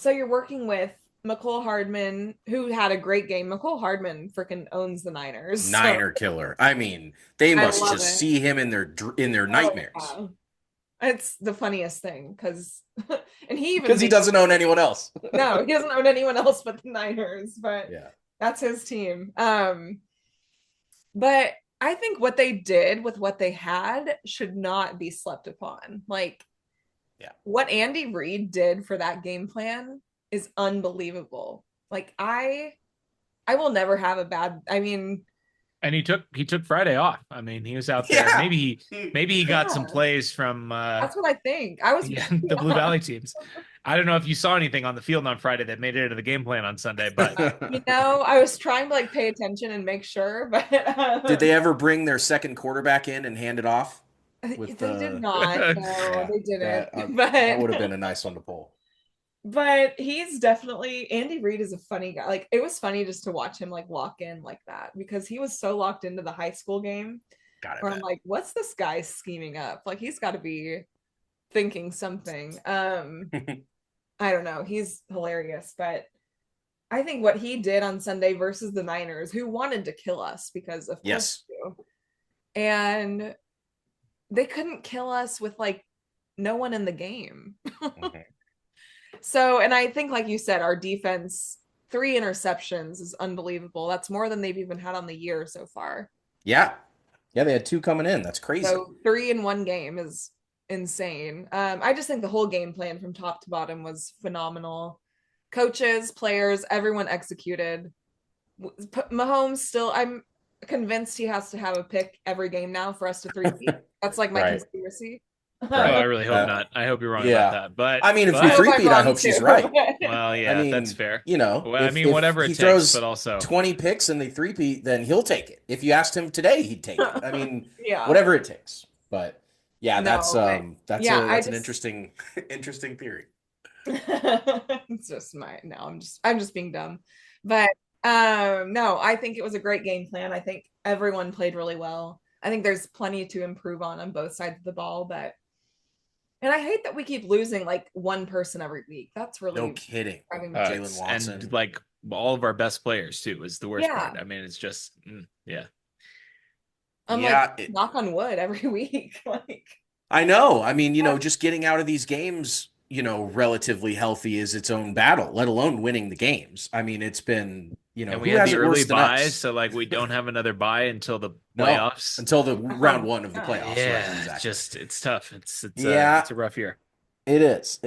you're working with McCole Hardman, who had a great game. McCole Hardman freaking owns the Niners. Niner killer. I mean, they must just see him in their nightmares. Yeah. It's the funniest thing because, and he doesn't own anyone else. No, he doesn't own anyone else but the Niners. But yeah, that's his team. But I think what they did with what they had should not be slept upon. Like, what Andy Reid did for that game plan is unbelievable. Like, I will never have a bad. I mean, and he took Friday off. I mean, he was out there. Maybe he got some plays from. That's what I think. I was the Blue Valley teams. I don't know if you saw anything on the field on Friday that made it into the game plan on Sunday, but I was trying to pay attention and make sure. But did they ever bring their second quarterback in and hand it off? They did not. No, they didn't. That would have been a nice one to pull. But he's definitely Andy Reid is a funny guy. Like, it was funny just to watch him walk in like that because he was so locked into the high school game. Where I'm like, what's this guy scheming up? Like, he's got to be thinking something. I don't know. He's hilarious, but I think what he did on Sunday versus the Niners, who wanted to kill us because of course and they couldn't kill us with no one in the game. So, and I think, like you said, our defense, 3 interceptions is unbelievable. That's more than they've even had on the year so far. Yeah. Yeah, they had 2 coming in. That's crazy. So 3 in one game is insane. I just think the whole game plan from top to bottom was phenomenal. Coaches, players, everyone executed. Mahomes still, I'm convinced he has to have a pick every game now for us to 3-peat. That's my conspiracy. I really hope not. I hope you're wrong about that. But I mean, if you 3-peat, I hope she's right. Well, yeah, that's fair. Whatever it takes, but also 20 picks and they 3-peat, then he'll take it. If you asked him today, he'd take it. I mean, whatever it takes. But yeah, that's an interesting theory. It's just I'm just being dumb. But no, I think it was a great game plan. I think everyone played really well. I think there's plenty to improve on both sides of the ball, and I hate that we keep losing one person every week. That's really no kidding. Jalen Watson and all of our best players too is the worst part. I mean, it's just I'm knock on wood every week. I know. I mean, just getting out of these games, relatively healthy is its own battle, let alone winning the games. I mean, it's been, and we had the early bye, so we don't have another bye until the playoffs, until the round 1 of the playoffs. Yeah, right, exactly. It's tough. It's a rough year. It is.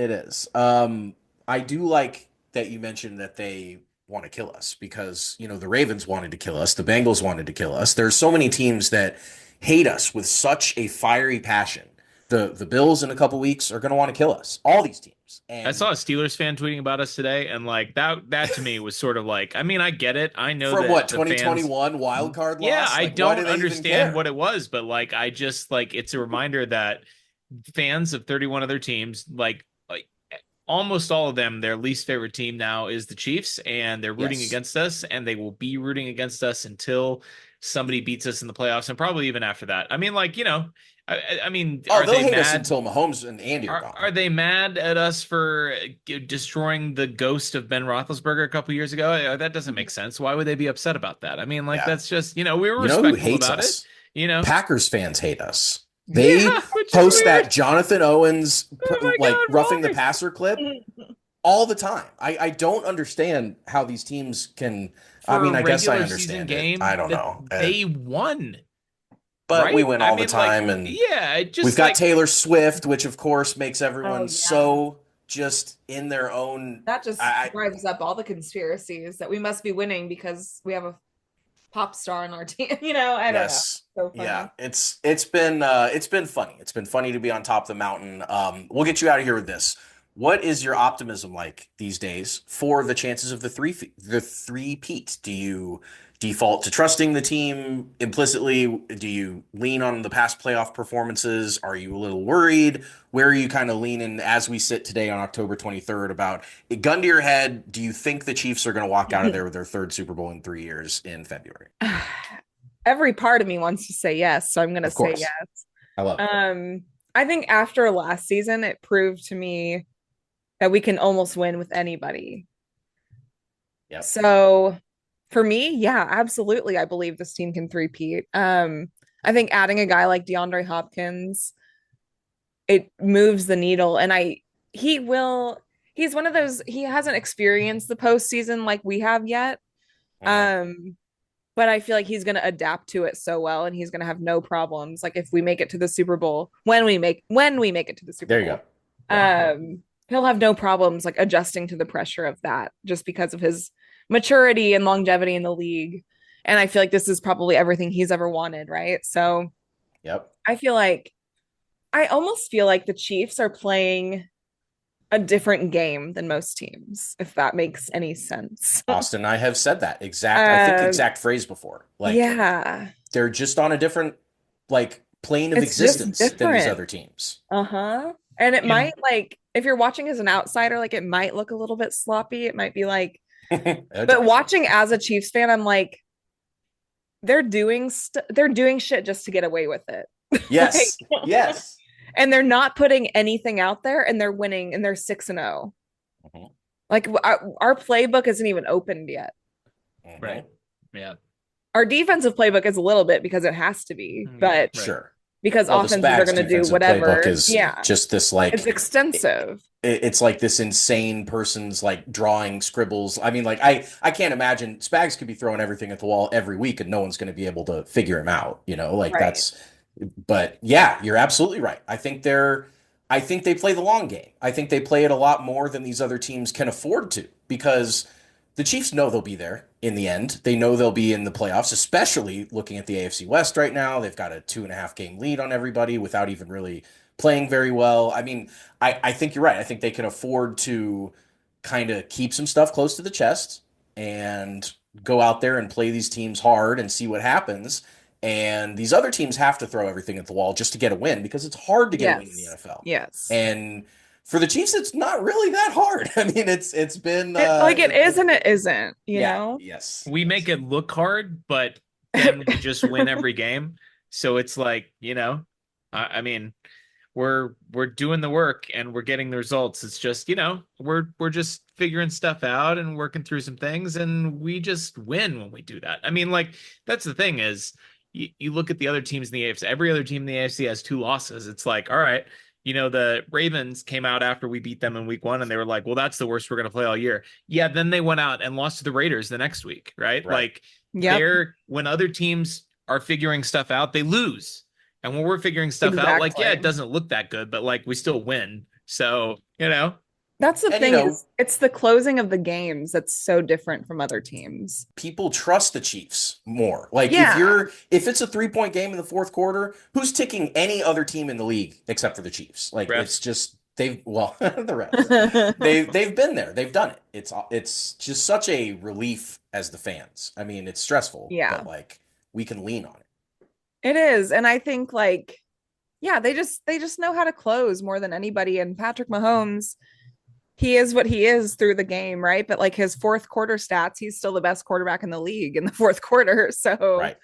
I do like that you mentioned that they want to kill us because, the Ravens wanted to kill us. The Bengals wanted to kill us. There's so many teams that hate us with such a fiery passion. The Bills in a couple weeks are going to want to kill us. All these teams. And I saw a Steelers fan tweeting about us today, and that to me was sort of I mean, I get it. I know from that what 2021 wild card loss. Yeah, I don't understand what it was, but I just it's a reminder that fans of 31 other teams, almost all of them, their least favorite team now is the Chiefs, and they're rooting against us, and they will be rooting against us until somebody beats us in the playoffs, and probably even after that. I mean, I mean, are they hate mad us until Mahomes and Andy are gone? Are they mad at us for destroying the ghost of Ben Roethlisberger a couple years ago? That doesn't make sense. Why would they be upset about that? I mean, that's just we were respectful about us? it. Packers fans hate us. They post that Jonathan Owens roughing the passer clip all the time. I don't understand how these teams can. I mean, I guess I understand it. I don't know. They won. But we win all the time, and we've got Taylor Swift, which of course makes everyone so just in their own. That just drives up all the conspiracies that we must be winning because we have a pop star on our team. I don't know. So funny. Yeah, it's been funny. It's been funny to be on top of the mountain. We'll get you out of here with this. What is your optimism like these days for the chances of the three-peat? Do you default to trusting the team implicitly? Do you lean on the past playoff performances? Are you a little worried? Where are you kind of leaning as we sit today on October 23rd about it? Gun to your head, do you think the Chiefs are going to walk out of there with their 3rd Super Bowl in 3 years in February? Every part of me wants to say yes, so I'm going to say yes. I love it. I think after last season, it proved to me that we can almost win with anybody. Yep. So for me, yeah, absolutely. I believe this team can three-peat. I think adding a guy like DeAndre Hopkins, it moves the needle. And he's one of those, he hasn't experienced the postseason like we have yet. Um, but I feel like he's gonna adapt to it so well, and he's gonna have no problems. Like if we make it to the Super Bowl, when we make it to the Super There Bowl, you go. Yeah. He'll have no problems like adjusting to the pressure of that just because of his maturity and longevity in the league. And I feel like this is probably everything he's ever wanted, right? So Yep. I almost feel like the Chiefs are playing a different game than most teams, if that makes any sense. Austin and I have said that exact phrase before. Like, yeah, they're just on a different like plane of existence than these other teams. Uh-huh. And it might like if you're watching as an outsider, like it might look a little bit sloppy. It might be like, but watching as a Chiefs fan, I'm like, they're doing shit just to get away with it. Yes. Yes. And they're not putting anything out there, and they're winning, and they're 6-0. Mm-hmm. Like our playbook isn't even opened yet. Mm-hmm. Right. Yeah. Our defensive playbook is a little bit because it has to be, but sure. Because offenses are going to do whatever. Is just this like it's extensive. It's like this insane person's like drawing scribbles. I mean, like I can't imagine Spags could be throwing everything at the wall every week and no one's going to be able to figure him out. You know, like that's. But yeah, you're absolutely right. I think they play the long game. I think they play it a lot more than these other teams can afford to because the Chiefs know they'll be there in the end. They know they'll be in the playoffs, especially looking at the AFC West right now. They've got a 2.5 game lead on everybody without even really playing very well. I mean, I think you're right. I think they can afford to kind of keep some stuff close to the chest and go out there and play these teams hard and see what happens. And these other teams have to throw everything at the wall just to get a win because it's hard to get a win in the NFL. Yes. And for the Chiefs, it's not really that hard. I mean, it's been it is and it isn't, you know? Yes. We make it look hard, but then we just win every game. So it's like, you know, I mean, we're doing the work and we're getting the results. It's just, you know, we're just figuring stuff out and working through some things, and we just win when we do that. I mean, like, that's the thing is you look at the other teams in the AFC, every other team in the AFC has 2 losses. It's like, all right, you know, the Ravens came out after we beat them in week 1 and they were like, well, that's the worst we're going to play all year. Yeah. Then they went out and lost to the Raiders the next week. Right. Like when other teams are figuring stuff out, they lose. And when we're figuring stuff out, like, yeah, it doesn't look that good, but like we still win. So, you know, that's the thing, is it's the closing of the games that's so different from other teams. People trust the Chiefs more. Like if it's a 3-point game in the fourth quarter, who's ticking any other team in the league except for the Chiefs? Like it's just the refs. They've been there. They've done it. It's just such a relief as the fans. I mean, it's stressful, but like we can lean on it. It is. And I think like they just know how to close more than anybody. And Patrick Mahomes, he is what he is through the game, right? But like his fourth quarter stats, he's still the best quarterback in the league in the fourth quarter. So right.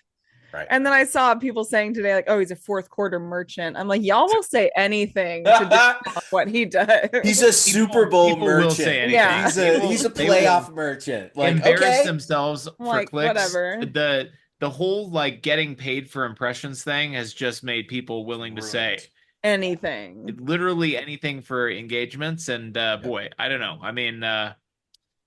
And then I saw people saying today, like, oh, he's a fourth quarter merchant. I'm like, y'all will say anything to do what he does. He's a Super Bowl merchant. Will say anything. Yeah. He's a playoff merchant. Like, embarrass themselves for like, clicks. Whatever. The whole like getting paid for impressions thing has just made people willing to say anything, literally anything for engagements. And boy, I don't know. I mean,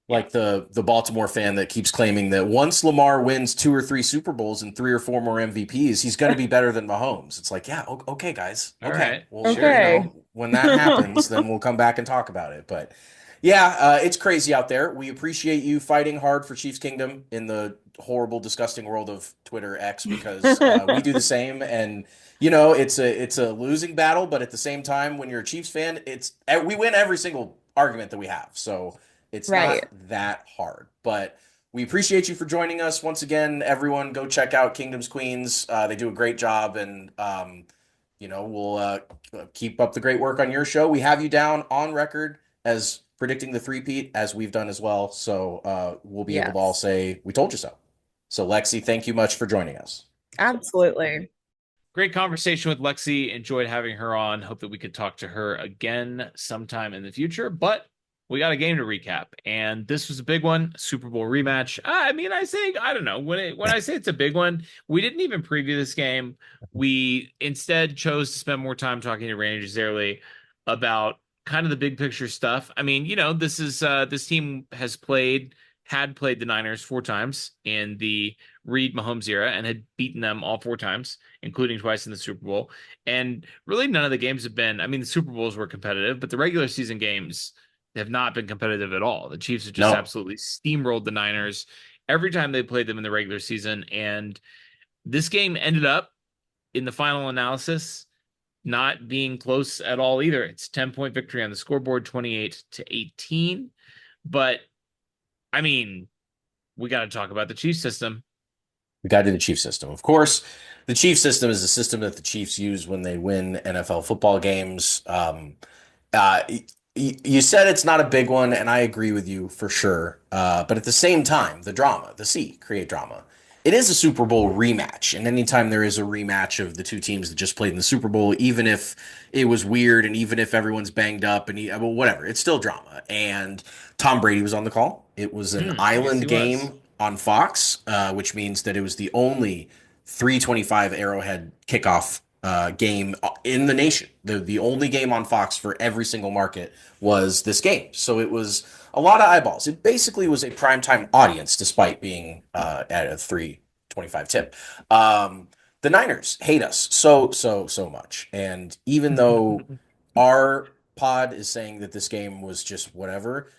like the Baltimore fan that keeps claiming that once Lamar wins 2 or 3 Super Bowls and 3 or 4 more MVPs, he's going to be better than Mahomes. It's like, yeah, okay, guys. Okay. Right. Well, sure, you know, when that happens, then we'll come back and talk about it. But yeah, it's crazy out there. We appreciate you fighting hard for Chiefs Kingdom in the horrible, disgusting world of Twitter X, because we do the same. And, you know, it's a losing battle, but at the same time, when you're a Chiefs fan, we win every single argument that we have. So it's not that hard, but we appreciate you for joining us once again. Everyone, go check out Kingdom's Queens. They do a great job, and you know, we'll keep up the great work on your show. We have you down on record as predicting the three-peat, as we've done as well. So we'll be able to all say we told you so. So Lexi, thank you much for joining us. Absolutely. Great conversation with Lexi. Enjoyed having her on. Hope that we could talk to her again sometime in the future. But we got a game to recap, and this was a big one, Super Bowl rematch. I mean, I don't know when I say it's a big one. We didn't even preview this game. We instead chose to spend more time talking to Randy Gisarelli about kind of the big picture stuff. I mean, this team had played the Niners 4 times in the Reid Mahomes era and had beaten them all 4 times, including twice in the Super Bowl. And really, none of the games have been. I mean, the Super Bowls were competitive, but the regular season games have not been competitive at all. The Chiefs have just absolutely steamrolled the Niners every time they played them in the regular season. And this game ended up, in the final analysis, not being close at all either. It's 10-point victory on the scoreboard, 28-18. But, I mean, we got to talk about the Chiefs system. We got to do the Chiefs system. Of course, the Chiefs system is the system that the Chiefs use when they win NFL football games. You said it's not a big one, and I agree with you for sure. But at the same time, the drama, create drama. It is a Super Bowl rematch, and anytime there is a rematch of the two teams that just played in the Super Bowl, even if it was weird and even if everyone's banged up and whatever, it's still drama. And Tom Brady was on the call. It was an island game on Fox, which means that it was the only 325 Arrowhead kickoff game in the nation. The only game on Fox for every single market was this game. So it was a lot of eyeballs. It basically was a primetime audience, despite being at a 325 tip. The Niners hate us so much. And even though our pod is saying that this game was just whatever,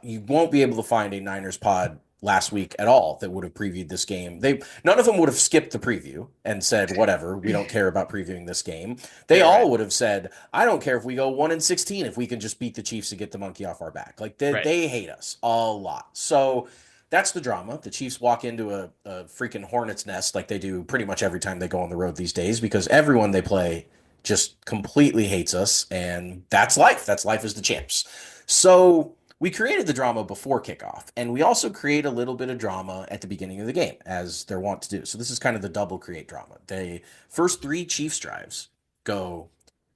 you won't be able to find a Niners pod last week at all that would have previewed this game. None of them would have skipped the preview and said, whatever, we don't care about previewing this game. They all would have said, I don't care if we go 1-16 if we can just beat the Chiefs and get the monkey off our back. Like they hate us a lot. So that's the drama. The Chiefs walk into a freaking hornet's nest like they do pretty much every time they go on the road these days, because everyone they play just completely hates us, and that's life. That's life as the champs. So we created the drama before kickoff, and we also create a little bit of drama at the beginning of the game, as they're wont to do. So this is kind of the double create drama. The first 3 Chiefs drives go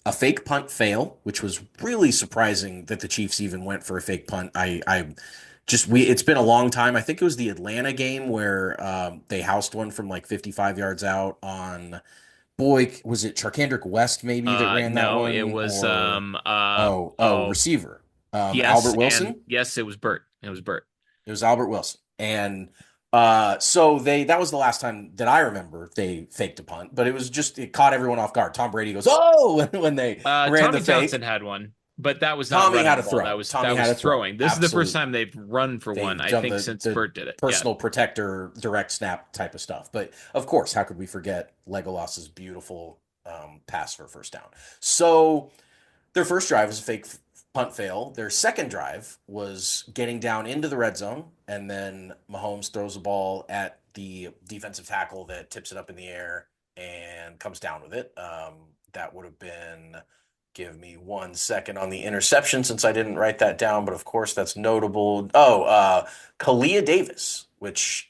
a fake punt fail, which was really surprising that the Chiefs even went for a fake punt. It's been a long time. I think it was the Atlanta game where they housed one from like 55 yards out on, boy, was it Charkandrick West maybe that ran that one? No, it was receiver. Yes, Albert Wilson? Yes, it was Burt. It was Albert Wilson. And so that was the last time that I remember they faked a punt, but it caught everyone off guard. Tom Brady goes, "Oh!" when they ran Tommy the fake. Townsend had one, but that was not Tommy had a throw. That was throwing. This is the first time they've run for one, I think, since Burt did it. Personal protector, direct snap type of stuff. But of course, how could we forget Legolas's beautiful pass for a first down? So their first drive was a fake punt fail. Their second drive was getting down into the red zone, and then Mahomes throws a ball at the defensive tackle that tips it up in the air and comes down with it. That would have been, give me 1 second on the interception since I didn't write that down, but of course that's notable. Kalia Davis, which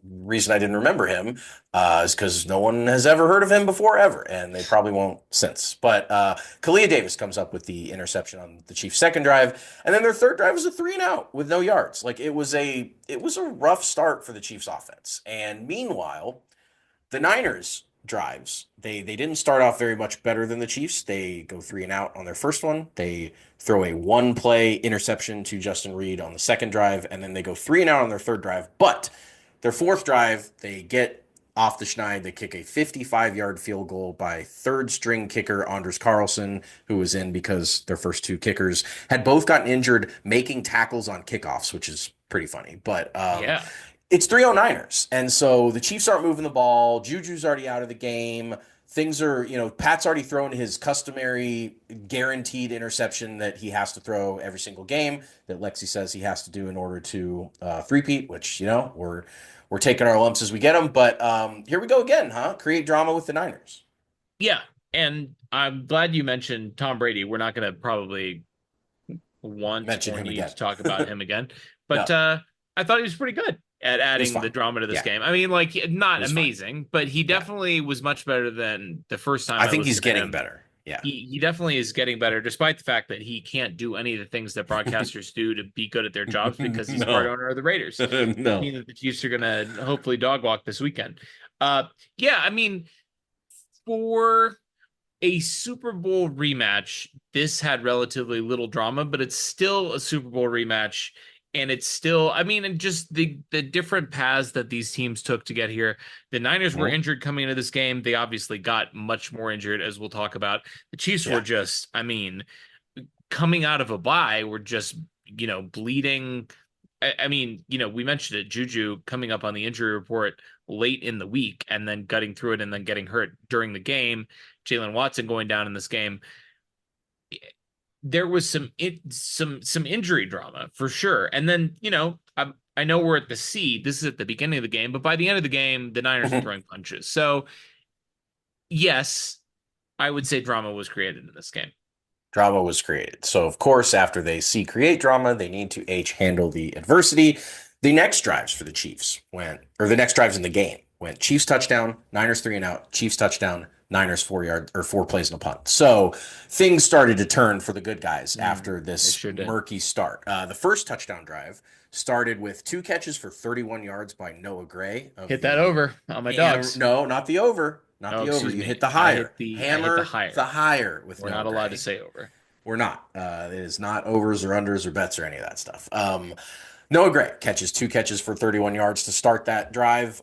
reason I didn't remember him is because no one has ever heard of him before ever, and they probably won't since. But Kalia Davis comes up with the interception on the Chiefs' second drive, and then their third drive was a 3-and-out with no yards. Like it was a rough start for the Chiefs' offense. And meanwhile, the Niners drives, they didn't start off very much better than the Chiefs. They go 3-and-out on their first one. They throw a 1-play interception to Justin Reid on the second drive, and then they go 3-and-out on their third drive. But their fourth drive, they get off the schneid. They kick a 55-yard field goal by third-string kicker Anders Carlson, who was in because their first 2 kickers had both gotten injured making tackles on kickoffs, which is pretty funny. But it's 3-0 and so the Chiefs aren't moving the ball. Juju's already out of the game. Things are, Pat's already thrown his customary guaranteed interception that he has to throw every single game, that Lexi says he has to do in order to three-peat, which, we're taking our lumps as we get them. But here we go again, huh? Create drama with the Niners. Yeah, and I'm glad you mentioned Tom Brady. We're not going to probably mention him again. To talk about him again. But no. I thought he was pretty good at adding the drama to this game. I mean, not amazing, but he definitely was much better than the first time. I think he's getting better. Yeah. He definitely is getting better, despite the fact that he can't do any of the things that broadcasters do to be good at their jobs because he's part owner of the Raiders. No. Meaning that the Chiefs are going to hopefully dog walk this weekend. Yeah, I mean, for a Super Bowl rematch, this had relatively little drama, but it's still a Super Bowl rematch. And it's still, I mean, and just the different paths that these teams took to get here. The Niners were injured coming into this game. They obviously got much more injured, as we'll talk about. The Chiefs were just, I mean, coming out of a bye, were just, bleeding. I mean, we mentioned it, Juju coming up on the injury report late in the week and then gutting through it and then getting hurt during the game. Jalen Watson going down in this game. There was some injury drama for sure. And then, I know we're at the seed. This is at the beginning of the game, but by the end of the game, the Niners are throwing punches. So, yes, I would say drama was created in this game. Drama was created. So, of course, after they create drama, they need to handle the adversity. The next drives for the Chiefs the next drives in the game went Chiefs touchdown, Niners 3-and-out, Chiefs touchdown, Niners 4 plays and a punt. So things started to turn for the good guys after this murky start. The first touchdown drive started with 2 catches for 31 yards by Noah Gray. Hit that over on my dogs. No, not the over. Not the over. You hit the higher. Hammer the higher. With We're not allowed to say over. We're not. It is not overs or unders or bets or any of that stuff. Noah Gray catches 2 catches for 31 yards to start that drive.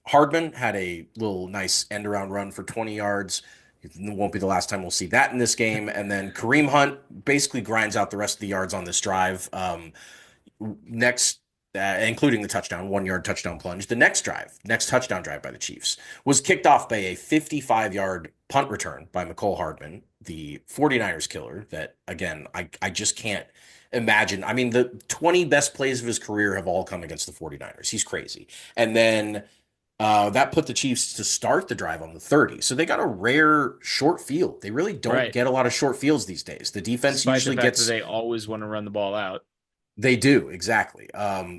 Hardman had a little nice end-around run for 20 yards. It won't be the last time we'll see that in this game. And then Kareem Hunt basically grinds out the rest of the yards on this drive. Next, including the touchdown, 1-yard touchdown plunge. The next touchdown drive by the Chiefs was kicked off by a 55-yard punt return by Mecole Hardman, the 49ers killer that, again, I just can't imagine. I mean, the 20 best plays of his career have all come against the 49ers. He's crazy. And then that put the Chiefs to start the drive on the 30. So they got a rare short field. They really don't get a lot of short fields these days. The defense Despite usually the fact gets... that they always want to run the ball out. They do, exactly.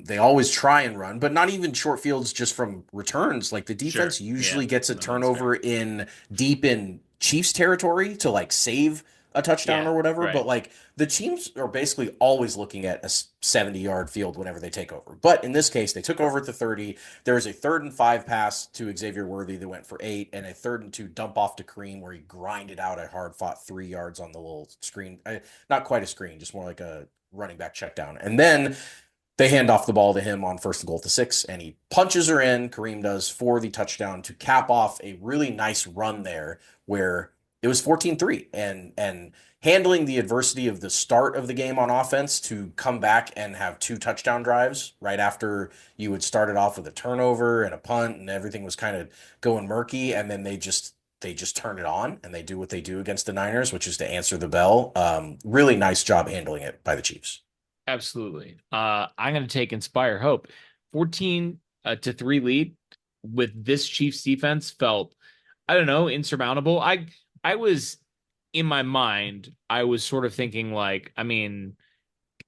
They always try and run, but not even short fields just from returns. Like the defense usually gets a turnover deep in Chiefs territory to save a touchdown or whatever. But the teams are basically always looking at a 70-yard field whenever they take over. But in this case, they took over at the 30. There was a 3rd and 5 pass to Xavier Worthy that went for 8, and a 3rd and 2 dump off to Kareem where he grinded out a hard-fought 3 yards on the little screen. Not quite a screen, just more like a running back check down. And then they hand off the ball to him on 1st and goal to 6, and he punches her in, Kareem does, for the touchdown to cap off a really nice run there where it was 14-3. And handling the adversity of the start of the game on offense to come back and have 2 touchdown drives right after you had started off with a turnover and a punt and everything was kind of going murky, and then they just turn it on and they do what they do against the Niners, which is to answer the bell. Really nice job handling it by the Chiefs. Absolutely. I'm going to take Inspire Hope. 14-3 lead with this Chiefs defense felt, I don't know, insurmountable. I was, in my mind, I was sort of thinking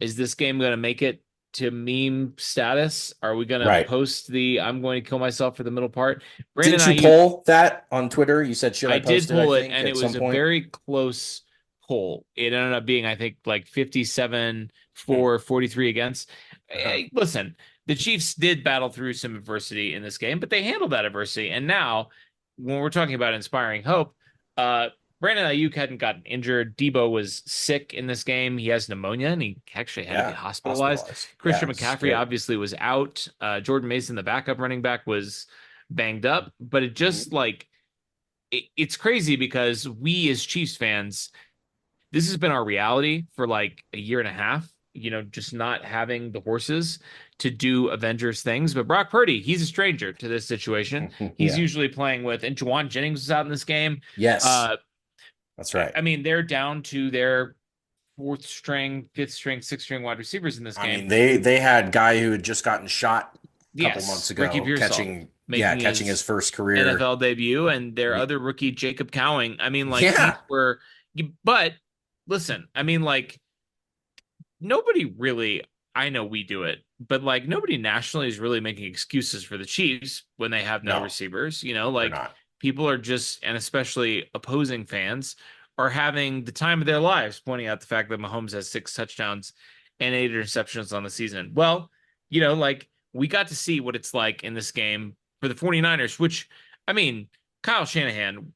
is this game going to make it to meme status? Are we going to post the I'm going to kill myself for the middle part? Brandon, didn't you poll that on Twitter? You said, should I post it? I did pull it, and it was a very close poll. It ended up being, I think, 57 for 43 against. Hey, listen, the Chiefs did battle through some adversity in this game, but they handled that adversity. And now, when we're talking about inspiring hope, Brandon Ayuk hadn't gotten injured. Debo was sick in this game. He has pneumonia, and he actually had to be hospitalized. Christian McCaffrey obviously was out. Jordan Mason, the backup running back, was banged up. But it just it's crazy because we as Chiefs fans, this has been our reality for a year and a half, just not having the horses to do Avengers things. But Brock Purdy, he's a stranger to this situation. He's usually playing with, and Juwan Jennings was out in this game. Yes. That's right. I mean, they're down to their 4th string, 5th string, 6th string wide receivers in this game. I mean, they had guy who had just gotten shot a couple months ago, catching his first career NFL debut, and their other rookie, Jacob Cowing. I mean, but listen, I mean, nobody really, I know we do it, but nobody nationally is really making excuses for the Chiefs when they have no receivers, people are just, and especially opposing fans, are having the time of their lives, pointing out the fact that Mahomes has 6 touchdowns and 8 interceptions on the season. Well, like we got to see what it's like in this game for the 49ers, which, I mean, Kyle Shanahan,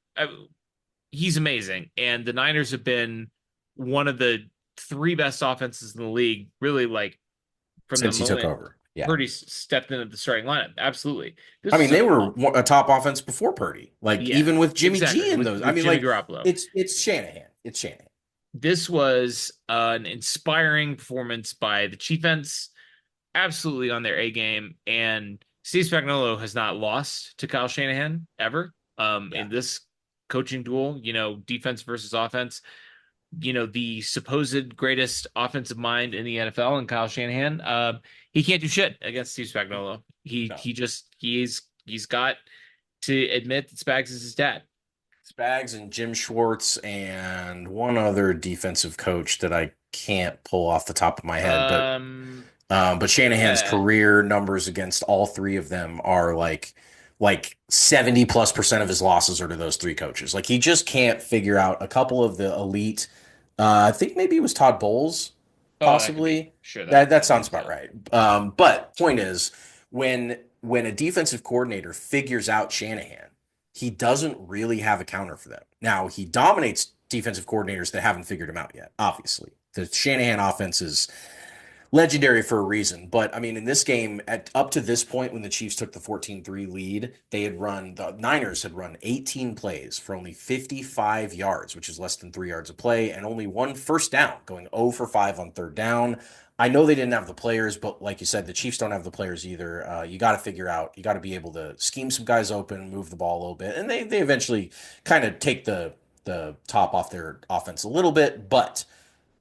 he's amazing. And the Niners have been one of the 3 best offenses in the league, really, like from since the he took over. Yeah. Purdy stepped into the starting lineup. Absolutely. They were a top offense before Purdy. Even with Jimmy G in those. With Jimmy Garoppolo. It's Shanahan. It's Shanahan. This was an inspiring performance by the Chiefs, absolutely on their A game. And Steve Spagnuolo has not lost to Kyle Shanahan ever in this coaching duel, defense versus offense. The supposed greatest offensive mind in the NFL and Kyle Shanahan, he can't do shit against Steve Spagnuolo. He's got to admit that Spags is his dad. Spags and Jim Schwartz and one other defensive coach that I can't pull off the top of my head, but Shanahan's career numbers against all 3 of them are like 70+% of his losses are to those 3 coaches. He just can't figure out a couple of the elite. I think maybe it was Todd Bowles, possibly. Sure, that sounds about right. But point is, when a defensive coordinator figures out Shanahan, he doesn't really have a counter for them. Now, he dominates defensive coordinators that haven't figured him out yet, obviously. The Shanahan offense is legendary for a reason. But, I mean, in this game, up to this point when the Chiefs took the 14-3 lead, the Niners had run 18 plays for only 55 yards, which is less than 3 yards a play, and only 1 first down, going 0 for 5 on third down. I know they didn't have the players, but like you said, the Chiefs don't have the players either. You got to figure out, you got to be able to scheme some guys open, move the ball a little bit. And they eventually kind of take the top off their offense a little bit. But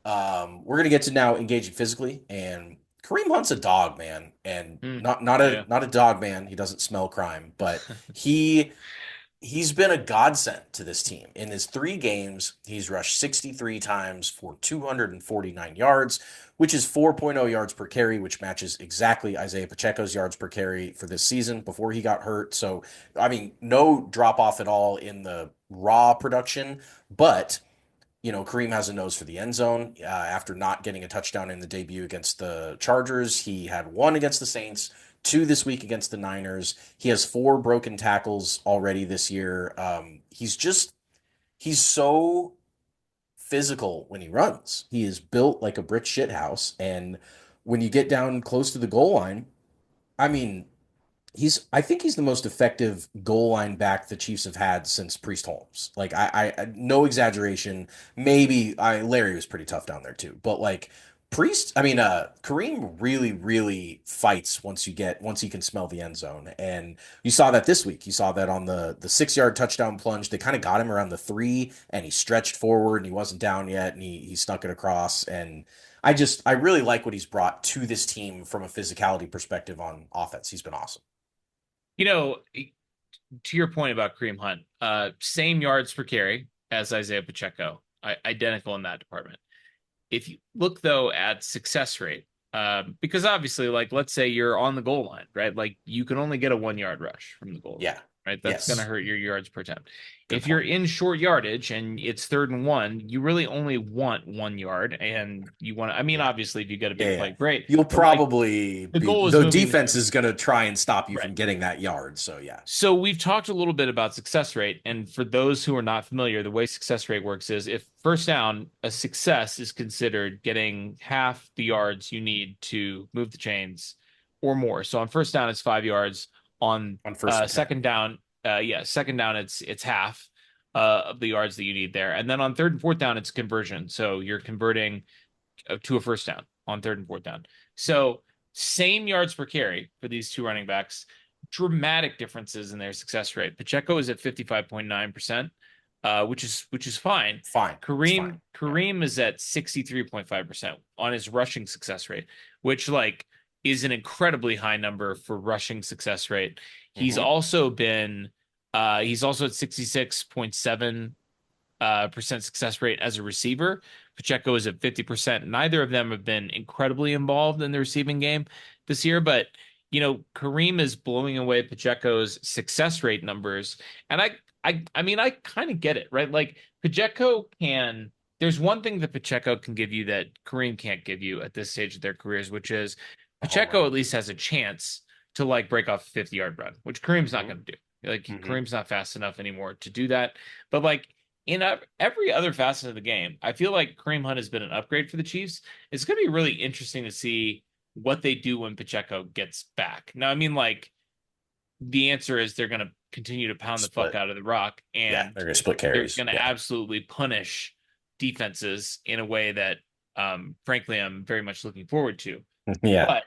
we're going to get to now engaging physically. And Kareem Hunt's a dog, man. And not a dog man. He doesn't smell crime, but he's been a godsend to this team. In his 3 games, he's rushed 63 times for 249 yards, which is 4.0 yards per carry, which matches exactly Isaiah Pacheco's yards per carry for this season before he got hurt. So, I mean, no drop off at all in the raw production, but Kareem has a nose for the end zone. After not getting a touchdown in the debut against the Chargers, he had 1 against the Saints, 2 this week against the Niners. He has 4 broken tackles already this year. He's so physical when he runs. He is built like a brick shithouse. And when you get down close to the goal line, I mean, I think he's the most effective goal line back the Chiefs have had since Priest Holmes. I no exaggeration. Maybe Larry was pretty tough down there too, but Kareem really, really fights once he can smell the end zone. And you saw that this week. You saw that on the 6-yard touchdown plunge. They kind of got him around the 3 and he stretched forward and he wasn't down yet and he snuck it across. And I really like what he's brought to this team from a physicality perspective on offense. He's been awesome. To your point about Kareem Hunt, same yards per carry as Isaiah Pacheco, identical in that department. If you look, though, at success rate, because obviously, let's say you're on the goal line, right? You can only get a 1-yard rush from the goal line. Yeah. Right. That's going to hurt your yards per attempt. If you're in short yardage and it's 3rd and 1, you really only want 1 yard. And you want to, obviously, if you get a big play, great. You'll probably, the defense is going to try and stop you from getting that yard. So, yeah. So we've talked a little bit about success rate. And for those who are not familiar, the way success rate works is if first down, a success is considered getting half the yards you need to move the chains or more. So on first down, it's 5 yards. On second down, it's half of the yards that you need there. And then on 3rd and 4th down, it's conversion. So you're converting to a first down on 3rd and 4th down. So same yards per carry for these 2 running backs, dramatic differences in their success rate. Pacheco is at 55.9%, which is fine. Fine. Kareem is at 63.5% on his rushing success rate, which is an incredibly high number for rushing success rate. He's also been he's also at 66.7% success rate as a receiver. Pacheco is at 50%. Neither of them have been incredibly involved in the receiving game this year, but Kareem is blowing away Pacheco's success rate numbers. And I mean, I kind of get it, right? Like Pacheco can. There's one thing that Pacheco can give you that Kareem can't give you at this stage of their careers, which is Pacheco at least has a chance to like break off a 50-yard run, which Kareem's not going to do. Like Kareem's not fast enough anymore to do that. But like in every other facet of the game, I feel like Kareem Hunt has been an upgrade for the Chiefs. It's going to be really interesting to see what they do when Pacheco gets back. Now, I mean, like the answer is they're going to continue to pound the fuck out of the rock, and they're going to split carries. They're going to absolutely punish defenses in a way that, frankly, I'm very much looking forward to. Yeah. But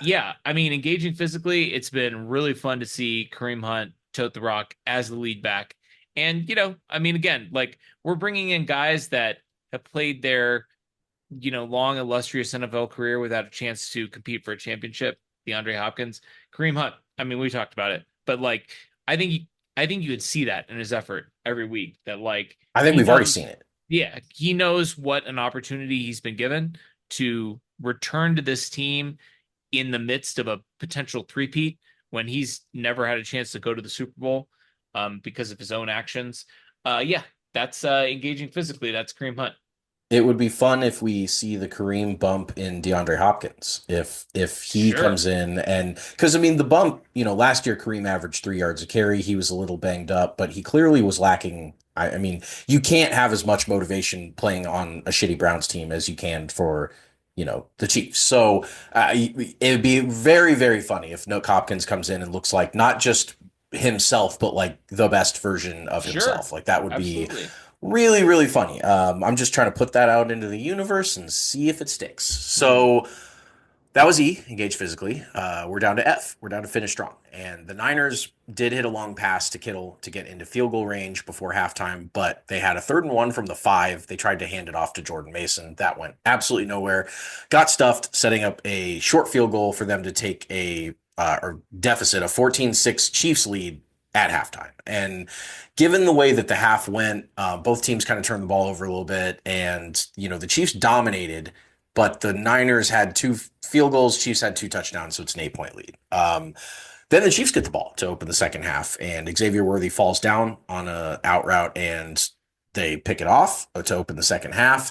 yeah, I mean, engaging physically, it's been really fun to see Kareem Hunt tote the rock as the lead back. And, I mean, again, like we're bringing in guys that have played their, long, illustrious NFL career without a chance to compete for a championship. DeAndre Hopkins, Kareem Hunt. I mean, we talked about it, but like, I think you would see that in his effort every week. That like, I think we've already seen it. Yeah, he knows what an opportunity he's been given to return to this team in the midst of a potential three-peat when he's never had a chance to go to the Super Bowl because of his own actions. Yeah, that's engaging physically. That's Kareem Hunt. It would be fun if we see the Kareem bump in DeAndre Hopkins. If he comes in, and because I mean the bump, last year Kareem averaged 3 yards a carry. He was a little banged up, but he clearly was lacking. I mean, you can't have as much motivation playing on a shitty Browns team as you can for the Chiefs. So it would be very, very funny if Noah Hopkins comes in and looks like not just himself, but like the best version of himself. Like that would be really, really funny. I'm just trying to put that out into the universe and see if it sticks. So that was E, engage physically. We're down to F. We're down to finish strong. And the Niners did hit a long pass to Kittle to get into field goal range before halftime, but they had a 3rd and 1 from the 5. They tried to hand it off to Jordan Mason. That went absolutely nowhere. Got stuffed, setting up a short field goal for them to take a deficit, a 14-6 Chiefs lead at halftime. And given the way that the half went, both teams kind of turned the ball over a little bit, and the Chiefs dominated, but the Niners had 2 field goals, Chiefs had 2 touchdowns, so it's an 8-point lead. Then the Chiefs get the ball to open the second half, and Xavier Worthy falls down on a out route, and they pick it off to open the second half,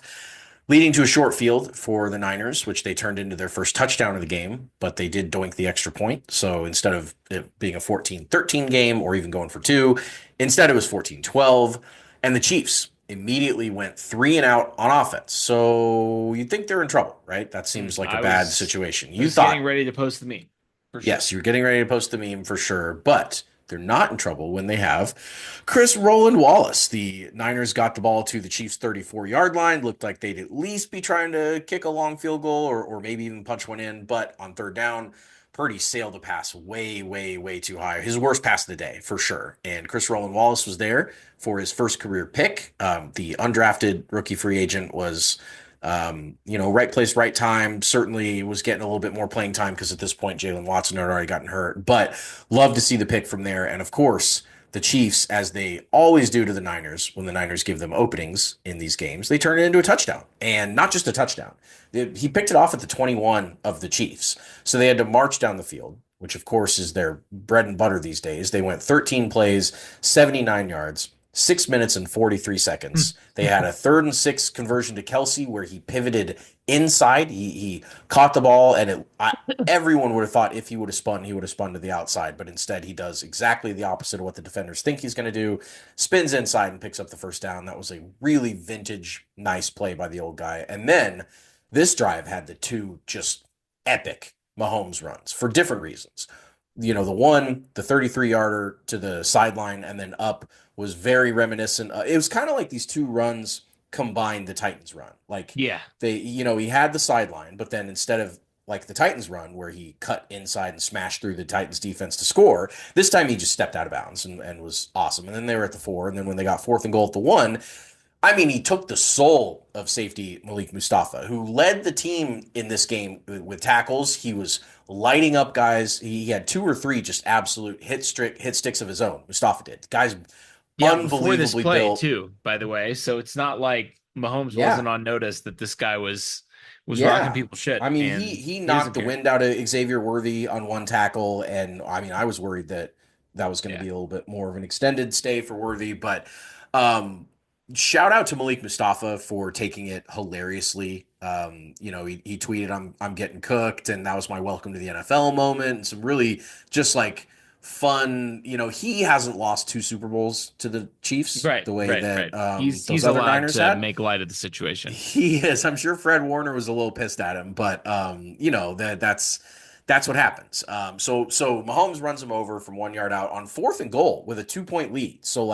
leading to a short field for the Niners, which they turned into their first touchdown of the game, but they did doink the extra point. So instead of it being a 14-13 game or even going for 2, instead it was 14-12, and the Chiefs immediately went 3 and out on offense. So you'd think they're in trouble, right? That seems like a bad situation. You thought getting ready to post the meme. Sure. Yes, you're getting ready to post the meme for sure, but they're not in trouble when they have Chris Roland Wallace. The Niners got the ball to the Chiefs' 34-yard line. Looked like they'd at least be trying to kick a long field goal or maybe even punch one in. But on 3rd down, Purdy sailed a pass way, way, way too high. His worst pass of the day, for sure. And Chris Roland Wallace was there for his first career pick. The undrafted rookie free agent was right place, right time. Certainly was getting a little bit more playing time because at this point, Jalen Watson had already gotten hurt. But love to see the pick from there. And of course, the Chiefs, as they always do to the Niners, when the Niners give them openings in these games, they turn it into a touchdown. And not just a touchdown. He picked it off at the 21 of the Chiefs. So they had to march down the field, which of course is their bread and butter these days. They went 13 plays, 79 yards. 6 minutes and 43 seconds. They had a 3rd and 6 conversion to Kelsey where he pivoted inside. He caught the ball, and everyone would have thought if he would have spun, he would have spun to the outside. But instead, he does exactly the opposite of what the defenders think he's going to do. Spins inside and picks up the first down. That was a really vintage, nice play by the old guy. And then this drive had the 2 just epic Mahomes runs for different reasons. The one, the 33-yarder to the sideline and then up was very reminiscent. It was kind of like these 2 runs combined the Titans run. Like, yeah, he had the sideline, but then instead of like the Titans run where he cut inside and smashed through the Titans defense to score, this time he just stepped out of bounds and was awesome. And then they were at the 4. And then when they got 4th and goal at the 1, I mean, he took the soul of safety Malik Mustafa, who led the team in this game with tackles. He was lighting up guys. He had 2 or 3 just absolute hit sticks of his own. Mustafa did. Guys, unbelievably this play built too, by the way. So it's not like Mahomes wasn't on notice that this guy was rocking people's shit. I mean, he knocked the wind out of Xavier Worthy on one tackle, and I mean, I was worried that that was going to be a little bit more of an extended stay for Worthy. But um, shout out to Malik Mustafa for taking it hilariously. He tweeted, I'm getting cooked, and that was my welcome to the NFL moment, and some really just like fun. He hasn't lost 2 Super Bowls to the Chiefs the way that he's those other allowed Niners to had. make light of the situation. He is. I'm sure Fred Warner was a little pissed at him, but that's what happens. So Mahomes runs him over from 1 yard out on 4th and goal with a 2-point lead. So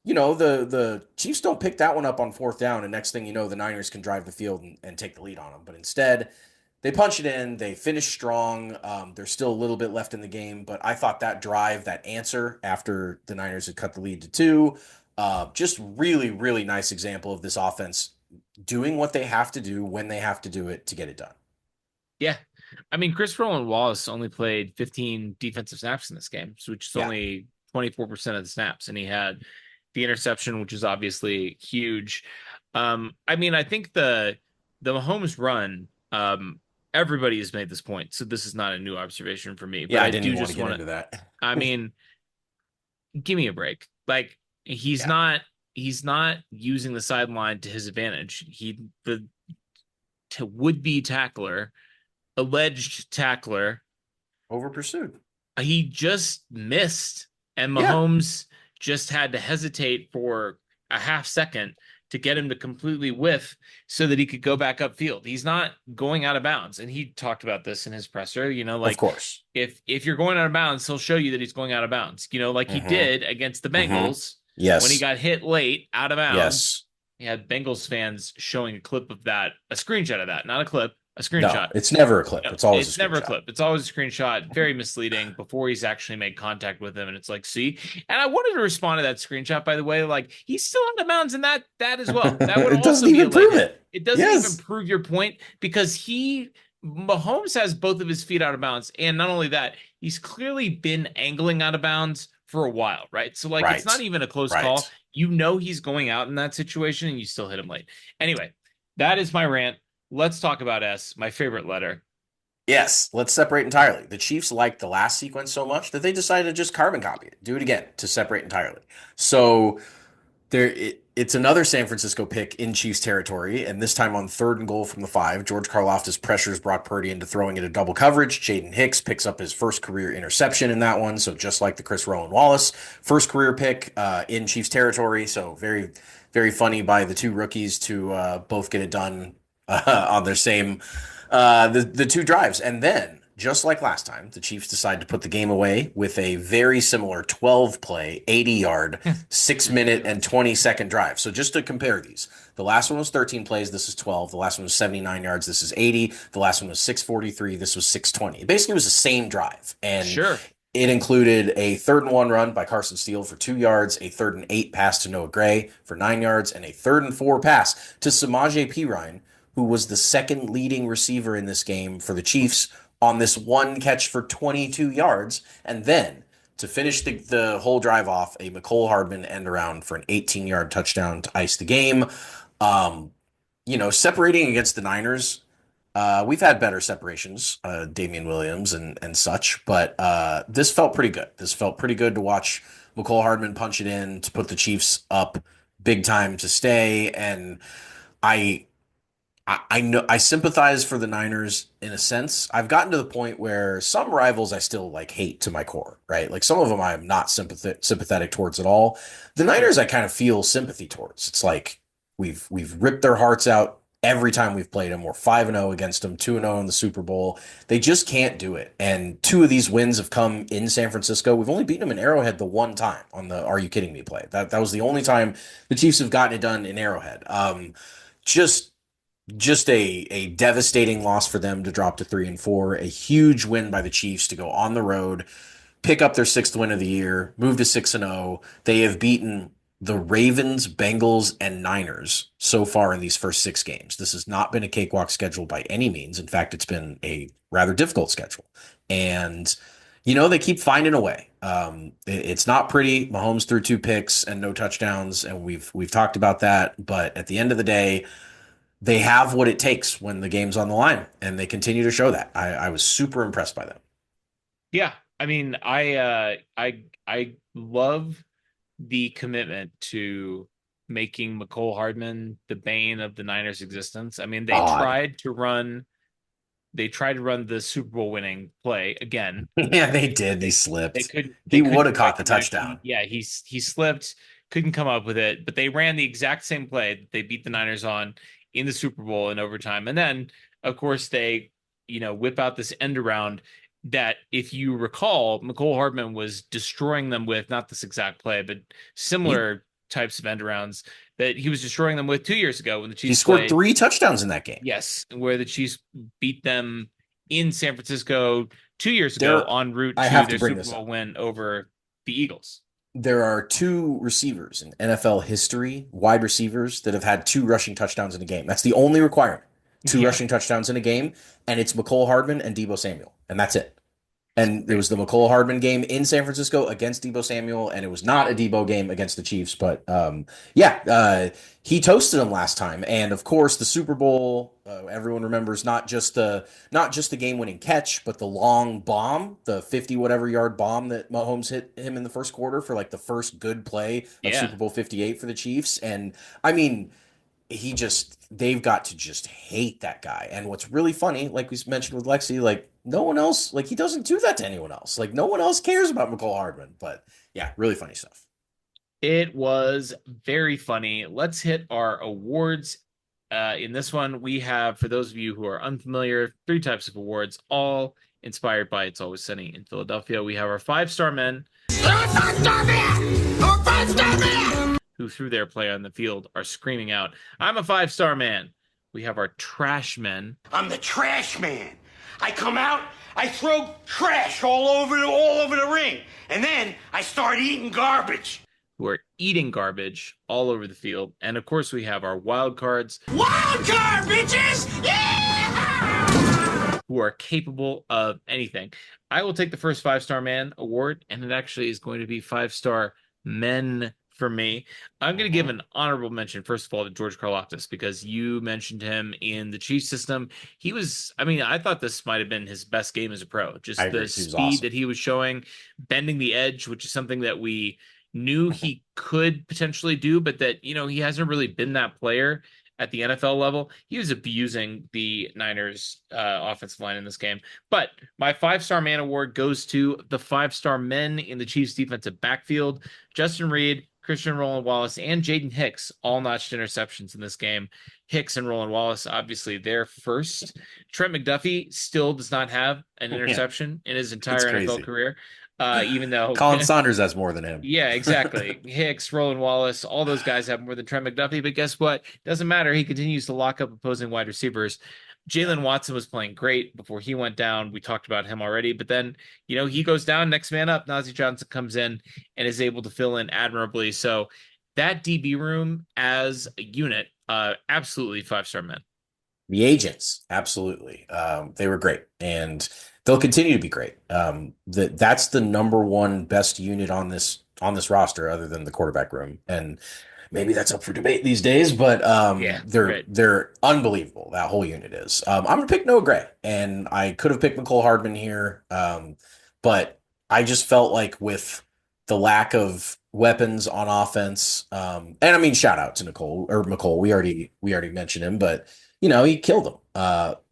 the Chiefs don't pick that one up on 4th down, and next thing you know, the Niners can drive the field and take the lead on them. But instead, they punch it in. They finish strong. There's still a little bit left in the game, but I thought that drive, that answer after the Niners had cut the lead to 2, just really, really nice example of this offense doing what they have to do when they have to do it to get it done. Yeah. I mean, Chris Wallace only played 15 defensive snaps in this game, which is only 24% of the snaps. And he had the interception, which is obviously huge. I mean, I think the Mahomes run, everybody has made this point, so this is not a new observation for me. But I didn't want to get into that. I mean, give me a break. Like, he's not using the sideline to his advantage. The would-be tackler, alleged tackler, over pursued. He just missed, and Mahomes just had to hesitate for a half second to get him to completely whiff so that he could go back upfield. He's not going out of bounds. And he talked about this in his presser, of course, if you're going out of bounds, he'll show you that he's going out of bounds, he did against the Bengals. Yes. When he got hit late out of bounds. Yes. He had Bengals fans showing a clip of that, a screenshot of that, not a clip, a screenshot. No, it's never a clip. It's always never a clip. It's always a screenshot. Very misleading before he's actually made contact with him. And it's like, see, and I wanted to respond to that screenshot, by the way, like he's still out of bounds in that as well. That would it doesn't even prove it. It doesn't even prove your point because Mahomes has both of his feet out of bounds. And not only that, he's clearly been angling out of bounds for a while, right? So it's not even a close call. He's going out in that situation and you still hit him late. Anyway, that is my rant. Let's talk about S, my favorite letter. Yes, let's separate entirely. The Chiefs liked the last sequence so much that they decided to just carbon copy it, do it again to separate entirely. So it's another San Francisco pick in Chiefs territory, and this time on 3rd and goal from the 5. George Karlaftis pressures Brock Purdy into throwing it a double coverage. Jaden Hicks picks up his first career interception in that one, so just like the Chris Wallace first career pick in Chiefs territory. So very, very funny by the 2 rookies to both get it done on their same the 2 drives. And then, just like last time, the Chiefs decide to put the game away with a very similar 12-play, 80-yard, 6-minute, and 20-second drive. So just to compare these, the last one was 13 plays. This is 12. The last one was 79 yards. This is 80. The last one was 643. This was 620. It basically was the same drive. And it included a 3rd and 1 run by Carson Steele for 2 yards, a 3rd and 8 pass to Noah Gray for 9 yards, and a 3rd and 4 pass to Samaje Perine, who was the second leading receiver in this game for the Chiefs on this one catch for 22 yards. And then to finish the whole drive off, a Mecole Hardman end around for an 18-yard touchdown to ice the game. Separating against the Niners, we've had better separations, Damian Williams and such, but this felt pretty good. This felt pretty good to watch Mecole Hardman punch it in to put the Chiefs up big time to stay. And I know I sympathize for the Niners in a sense. I've gotten to the point where some rivals I still hate to my core, right? Like some of them I'm not sympathetic towards at all. The Niners I kind of feel sympathy towards. It's like we've ripped their hearts out every time we've played them. We're 5-0 against them, 2-0 in the Super Bowl. They just can't do it. And 2 of these wins have come in San Francisco. We've only beaten them in Arrowhead the one time on the Are You Kidding Me play. That was the only time the Chiefs have gotten it done in Arrowhead. Just a devastating loss for them to drop to 3-4. A huge win by the Chiefs to go on the road, pick up their 6th win of the year, move to 6-0. They have beaten the Ravens, Bengals, and Niners so far in these first 6 games. This has not been a cakewalk schedule by any means. In fact, it's been a rather difficult schedule. And, they keep finding a way. It's not pretty. Mahomes threw 2 picks and no touchdowns, and we've talked about that. But at the end of the day, they have what it takes when the game's on the line, and they continue to show that. I was super impressed by them. Yeah, I mean, I love the commitment to making McCole Hardman the bane of the Niners' existence. I mean, God. They tried to run the Super Bowl winning play again. Yeah, they did. They They slipped. couldn't He they would couldn't have caught quite the connect. touchdown. He slipped, couldn't come up with it, but they ran the exact same play that they beat the Niners on in the Super Bowl in overtime. And then, of course, they, whip out this end around that, if you recall, McCole Hardman was destroying them with, not this exact play, but He, similar types of end arounds that he was destroying them with 2 years ago when the he Chiefs scored played. 3 touchdowns in that game. Yes, where the Chiefs beat them in San Francisco 2 years ago en route to their Super Bowl win over the Eagles. There are 2 receivers in NFL history, wide receivers, that have had 2 rushing touchdowns in a game. That's the only requirement. 2 rushing touchdowns in a game, and it's McCole Hardman and Deebo Samuel, and that's it. And it was the McCole Hardman game in San Francisco against Deebo Samuel, and it was not a Deebo game against the Chiefs. But he toasted them last time, and of course the Super Bowl. Everyone remembers not just the game-winning catch, but the long bomb, the 50 whatever yard bomb that Mahomes hit him in the first quarter for like the first good play of Super Bowl 58 for the Chiefs. And I mean, they've got to just hate that guy. And what's really funny, like we mentioned with Lexi, like no one else, like he doesn't do that to anyone else. Like no one else cares about McCole Hardman. But yeah, really funny stuff. It was very funny. Let's hit our awards. In this one, we have, for those of you who are unfamiliar, 3 types of awards, all inspired by It's Always Sunny in Philadelphia. We have our 5-star men. Who, through their play on the field, are screaming out, "I'm a 5-star man." We have our trash men. I'm the trash man. I come out, I throw trash all over the ring, and then I start eating garbage. Who are eating garbage all over the field. And of course, we have our wild cards. Wild card, bitches! Yeah! Who are capable of anything. I will take the first 5-star man award, and it actually is going to be 5-star men for me. I'm going to give an honorable mention, first of all, to George Karlaftis, because you mentioned him in the Chiefs system. I thought this might have been his best game as a pro. Just the speed that he was showing, bending the edge, which is something that we knew he could potentially do, but that, he hasn't really been that player at the NFL level. He was abusing the Niners offensive line in this game. But my 5-star man award goes to the 5-star men in the Chiefs defensive backfield. Justin Reed, Christian Roland Wallace, and Jaden Hicks all notched interceptions in this game. Hicks and Roland Wallace, obviously, they're first. Trent McDuffie still does not have an interception in his entire NFL career. Even though Colin Saunders has more than him. Yeah, exactly. Hicks, Roland Wallace, all those guys have more than Trent McDuffie, but guess what? Doesn't matter. He continues to lock up opposing wide receivers. Jalen Watson was playing great before he went down. We talked about him already, but then, he goes down, next man up. Najee Johnson comes in and is able to fill in admirably. So that DB room as a unit, absolutely 5-star men. The agents, absolutely. They were great, and they'll continue to be great. That's the number one best unit on this roster, other than the quarterback room, and maybe that's up for debate these days. But they're unbelievable. That whole unit is. I'm gonna pick Noah Gray, and I could have picked McCole Hardman here, but I just felt like with the lack of weapons on offense, and I mean, shout out to McCole. We already mentioned him, but he killed them.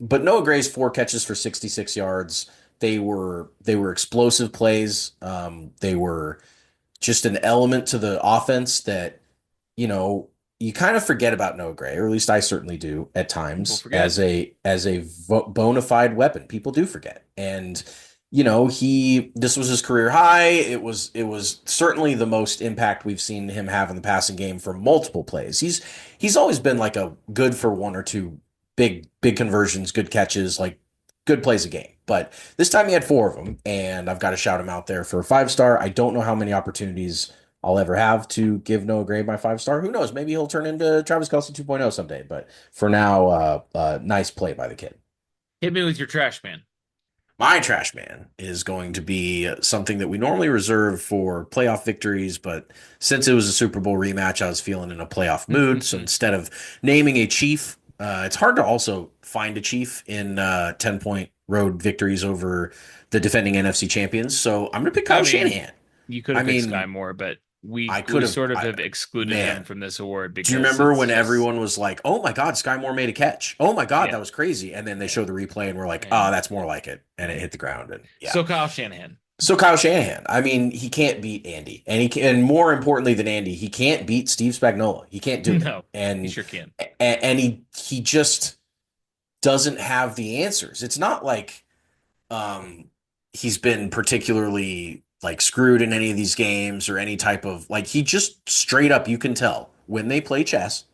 But Noah Gray's 4 catches for 66 yards. They were explosive plays. They were just an element to the offense that, you kind of forget about Noah Gray, or at least I certainly do at times, as a bona fide weapon. People do forget. And, this was his career high. It was certainly the most impact we've seen him have in the passing game for multiple plays. He's always been like a good for 1 or 2 big conversions, good catches, like good plays a game. But this time he had 4 of them, and I've got to shout him out there for a 5-star. I don't know how many opportunities I'll ever have to give Noah Gray my 5-star. Who knows? Maybe he'll turn into Travis Kelce 2.0 someday. But for now, nice play by the kid. Hit me with your trash man. My trash man is going to be something that we normally reserve for playoff victories, but since it was a Super Bowl rematch, I was feeling in a playoff mood. So instead of naming a Chief, it's hard to also find a Chief in 10-point road victories over the defending NFC champions. So I'm going to pick Kyle Shanahan. You could I have picked mean, Sky Moore, but I we could have. sort of have excluded him Man, from this award do you because remember it's when just everyone was like, "Oh my God, Sky Moore made a catch. Oh my God, yeah. that was crazy," and then they show the replay and we're like, "Oh, And that's more like it," and it hit the ground. And yeah. so Kyle Shanahan. So Kyle Shanahan, I mean, he can't beat Andy, and and more importantly than Andy, he can't beat Steve Spagnuolo. He can't do it, No, he sure can. And he just doesn't have the answers. It's not like he's been particularly like screwed in any of these games or any type of like he just straight up you can tell when they play chess,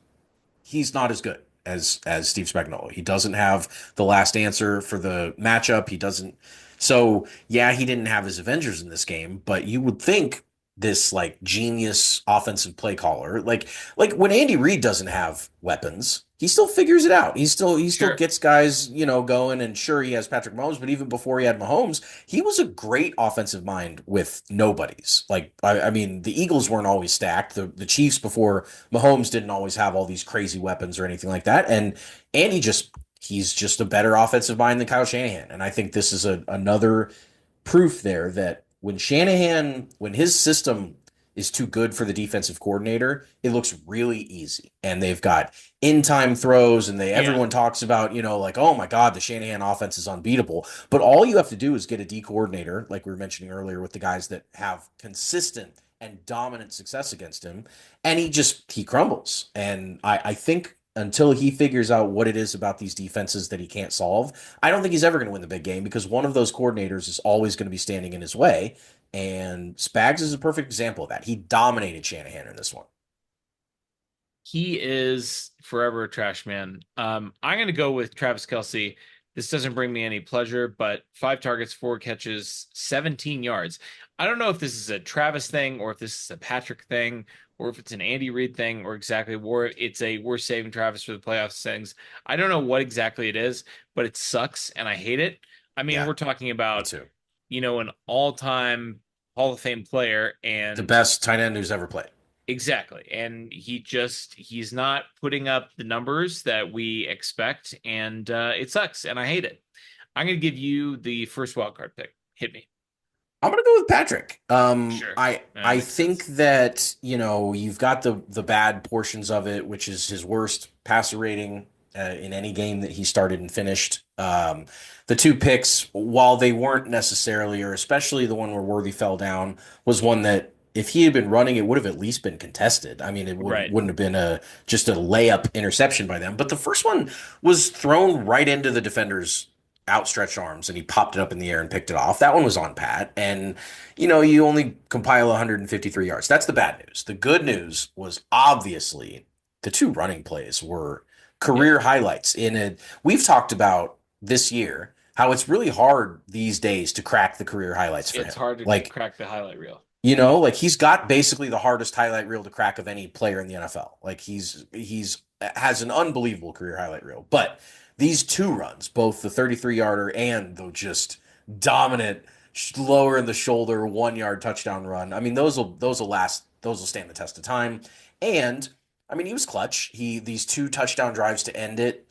he's not as good as Steve Spagnuolo. He doesn't have the last answer for the matchup. He doesn't. So yeah, he didn't have his Avengers in this game, but you would think this like genius offensive play caller, like when Andy Reid doesn't have weapons, he still figures it out. He still gets guys, going. And sure, he has Patrick Mahomes, but even before he had Mahomes, he was a great offensive mind with nobodies. Like I mean, the Eagles weren't always stacked. The Chiefs before Mahomes didn't always have all these crazy weapons or anything like that. And Andy he's just a better offensive mind than Kyle Shanahan. And I think this is another proof there that when his system is too good for the defensive coordinator, it looks really easy. And they've got in-time throws and everyone talks about, like, oh my God, the Shanahan offense is unbeatable. But all you have to do is get a D coordinator, like we were mentioning earlier with the guys that have consistent and dominant success against him. And he crumbles. And I think until he figures out what it is about these defenses that he can't solve, I don't think he's ever going to win the big game because one of those coordinators is always going to be standing in his way. And Spags is a perfect example of that. He dominated Shanahan in this one. He is forever a trash man. I'm going to go with Travis Kelce. This doesn't bring me any pleasure, but 5 targets, 4 catches, 17 yards. I don't know if this is a Travis thing or if this is a Patrick thing or if it's an Andy Reid thing or exactly we're saving Travis for the playoffs things. I don't know what exactly it is, but it sucks and I hate it. I mean, we're talking about, an all-time Hall of Fame player and the best tight end who's ever played. Exactly. And he's not putting up the numbers that we expect. And it sucks. And I hate it. I'm going to give you the first wild card pick. Hit me. I'm going to go with Patrick. Sure. I think that, you've got the bad portions of it, which is his worst passer rating in any game that he started and finished. The 2 picks, while they weren't necessarily, or especially the one where Worthy fell down, was one that if he had been running, it would have at least been contested. I mean, it wouldn't have been just a layup interception by them. But the first one was thrown right into the defender's outstretched arms, and he popped it up in the air and picked it off. That one was on Pat. And, you only compile 153 yards. That's the bad news. The good news was obviously the 2 running plays were career highlights. We've talked about this year how it's really hard these days to crack the career highlights for him. It's hard to crack the highlight reel. He's got basically the hardest highlight reel to crack of any player in the NFL. Like he's has an unbelievable career highlight reel. But these 2 runs, both the 33-yarder and the just dominant lower in the shoulder 1-yard touchdown run. I mean, those will stand the test of time. And I mean, he was clutch. These 2 touchdown drives to end it.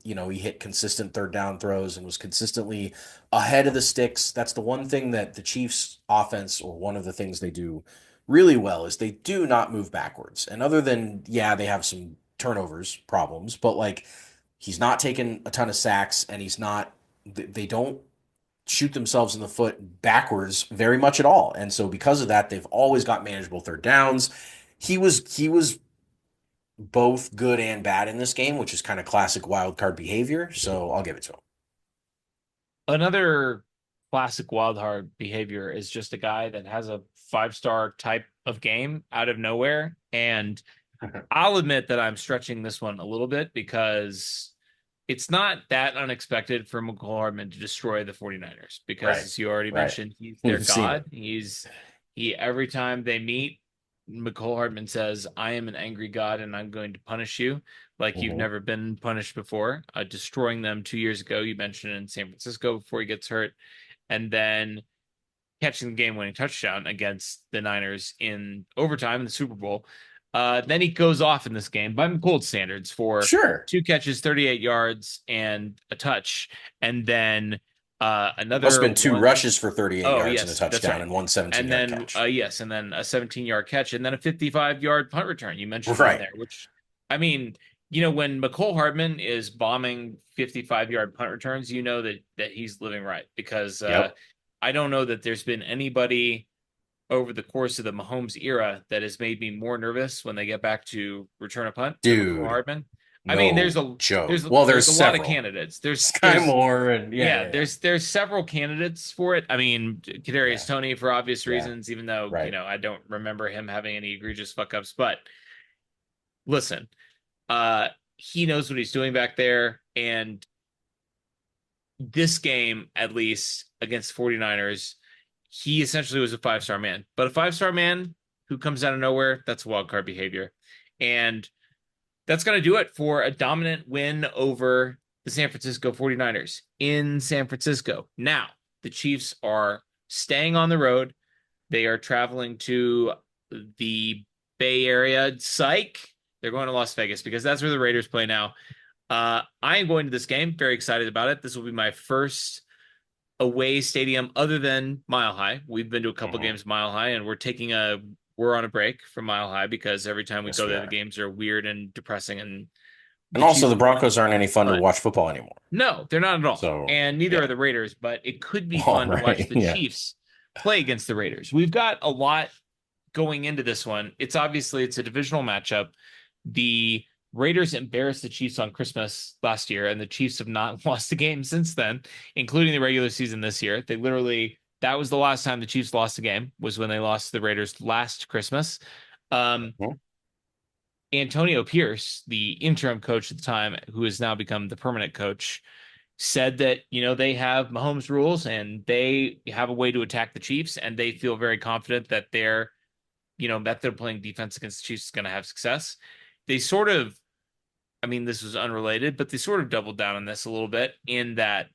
He hit consistent 3rd down throws and was consistently ahead of the sticks. That's the one thing that the Chiefs offense, or one of the things they do really well, is they do not move backwards. And other than, they have some turnovers problems, but like he's not taking a ton of sacks and they don't shoot themselves in the foot backwards very much at all. And so because of that, they've always got manageable 3rd downs. He was both good and bad in this game, which is kind of classic wild card behavior. So I'll give it to him. Another classic wild card behavior is just a guy that has a 5-star type of game out of nowhere. And I'll admit that I'm stretching this one a little bit because it's not that unexpected for McCall Hardman to destroy the 49ers because as you already mentioned, he's their god. He every time they meet, McCall Hardman says, I am an angry God and I'm going to punish you like you've never been punished before. Destroying them 2 years ago, you mentioned in San Francisco before he gets hurt, and then catching the game-winning touchdown against the Niners in overtime in the Super Bowl. Then he goes off in this game by McColl's standards for 2 catches, 38 yards, and a touch. And then Another Must have been 2 rushes for 38 yards and a yes, that's touchdown right. and one 17-yard catch. Yes, and then a 17-yard catch and then a 55-yard punt return. You mentioned one Right. there, which, I mean, when McCole Hardman is bombing 55-yard punt returns, you know that he's living right, because I don't know that there's been anybody over the course of the Mahomes era that has made me more nervous when they get back to return a punt than McCole Hardman. I mean, there's a lot of candidates. There's Sky Moore and there's several candidates for it. I mean, Kadarius Toney for obvious reasons, even though I don't remember him having any egregious fuck ups. But listen, he knows what he's doing back there, and this game, at least against 49ers, he essentially was a 5-star man. But a 5-star man who comes out of nowhere, that's wild card behavior, and that's going to do it for a dominant win over the San Francisco 49ers in San Francisco. Now, the Chiefs are staying on the road. They are traveling to the Bay Area. Psych! They're going to Las Vegas because that's where the Raiders play now. I am going to this game. Very excited about it. This will be my first away stadium other than Mile High. We've been to a couple games Mile High, and we're on a break from Mile High because every time we go there, the games are weird and depressing. And also, the Broncos aren't any fun to watch football anymore. No, they're not at all. So, and neither are the Raiders, but it could be fun to watch the Chiefs play against the Raiders. We've got a lot going into this one. It's a divisional matchup. The Raiders embarrassed the Chiefs on Christmas last year, and the Chiefs have not lost a game since then, including the regular season this year. That was the last time the Chiefs lost a game, was when they lost to the Raiders last Christmas. Antonio Pierce, the interim coach at the time, who has now become the permanent coach, said that, they have Mahomes rules and they have a way to attack the Chiefs, and they feel very confident that they're playing defense against the Chiefs is going to have success. They sort of, this was unrelated, but they sort of doubled down on this a little bit, in that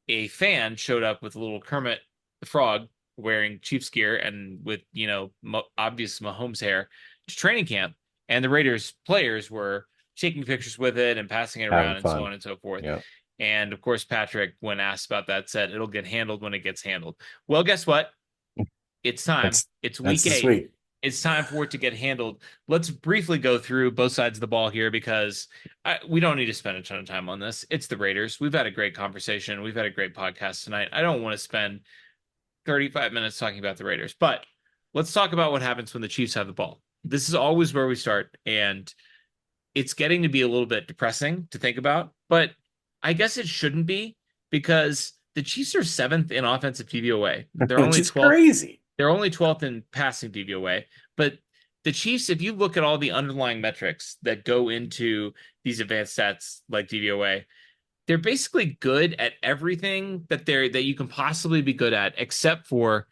a fan showed up with a little Kermit the Frog wearing Chiefs gear and with, obvious Mahomes hair to training camp. And the Raiders players were taking pictures with it and passing it around and so on and so forth. Yep. And of course, Patrick, when asked about that, said it'll get handled when it gets handled. Well, guess what? It's time. It's week 8. It's time for it to get handled. Let's briefly go through both sides of the ball here, because we don't need to spend a ton of time on this. It's the Raiders. We've had a great conversation. We've had a great podcast tonight. I don't want to spend 35 minutes talking about the Raiders, but let's talk about what happens when the Chiefs have the ball. This is always where we start, and it's getting to be a little bit depressing to think about, but I guess it shouldn't be, because the Chiefs are 7th in offensive DVOA. They're only 12th. Crazy. They're only 12th in passing DVOA, but the Chiefs, if you look at all the underlying metrics that go into these advanced stats like DVOA, they're basically good at everything that you can possibly be good at, except for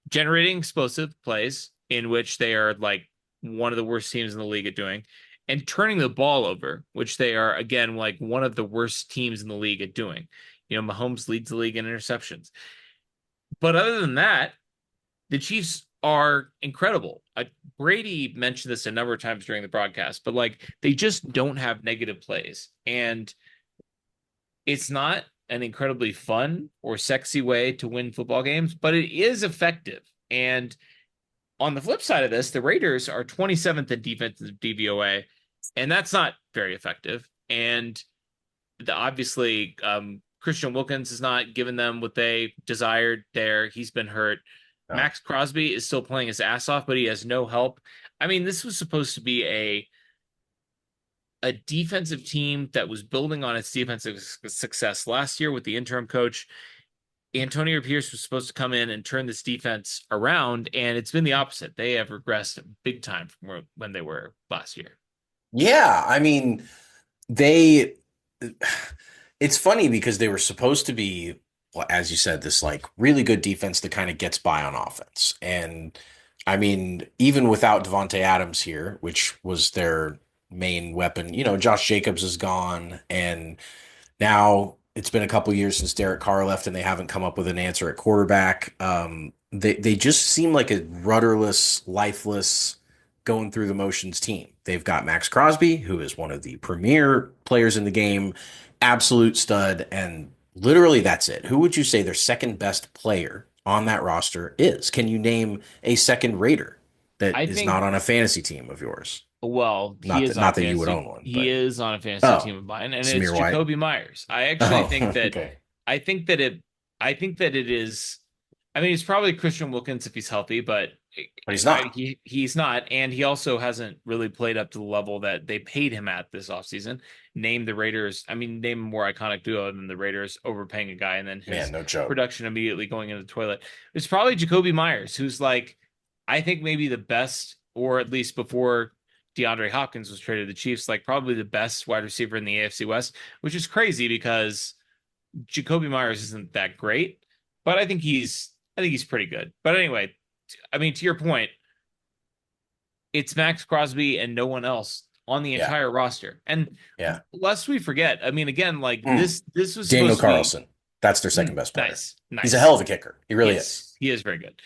generating explosive plays, in which they are like one of the worst teams in the league at doing, and turning the ball over, which they are, again, like one of the worst teams in the league at doing. Mahomes leads the league in interceptions. But other than that, the Chiefs are incredible. Brady mentioned this a number of times during the broadcast, but they just don't have negative plays. And it's not an incredibly fun or sexy way to win football games, but it is effective. And on the flip side of this, the Raiders are 27th in defensive DVOA, and that's not very effective. And obviously, Christian Wilkins has not given them what they desired there. He's been hurt. Oh. Max Crosby is still playing his ass off, but he has no help. This was supposed to be a defensive team that was building on its defensive success last year with the interim coach. Antonio Pierce was supposed to come in and turn this defense around, and it's been the opposite. They have regressed big time from when they were last year. Yeah, it's funny because they were supposed to be, well, as you said, this really good defense that kind of gets by on offense. And even without Devontae Adams here, which was their main weapon, Josh Jacobs is gone, and now it's been a couple years since Derek Carr left, and they haven't come up with an answer at quarterback. They just seem like a rudderless, lifeless, going through the motions team. They've got Max Crosby, who is one of the premier players in the game, absolute stud, and Literally, that's it. Who would you say their second best player on that roster is? Can you name a second Raider that I is think, not on a fantasy team of yours? well, he Not is that on a not that you would fantasy. own one, He but is on a fantasy oh, team of mine, and it's Samir White. Jacoby Myers. I actually Oh, think that okay. I think that it. I think that it is. I mean, it's probably Christian Wilkins if he's healthy, but But he's not. he's not, and he also hasn't really played up to the level that they paid him at this offseason. Name the Raiders. I mean, name a more iconic duo than the Raiders overpaying a guy and then his Man, no joke. production immediately going into the toilet. It's probably Jacoby Myers, who's like, I think maybe the best, or at least before DeAndre Hopkins was traded to the Chiefs, like probably the best wide receiver in the AFC West, which is crazy because Jacoby Myers isn't that great, but I think he's pretty good. But anyway, I mean, to your point, it's Max Crosby and no one else on the entire roster. And lest we forget, I mean, again, like this was Daniel supposed to Carlson. That's their second best player. Nice. He's a hell of a kicker. He really is. He is very good.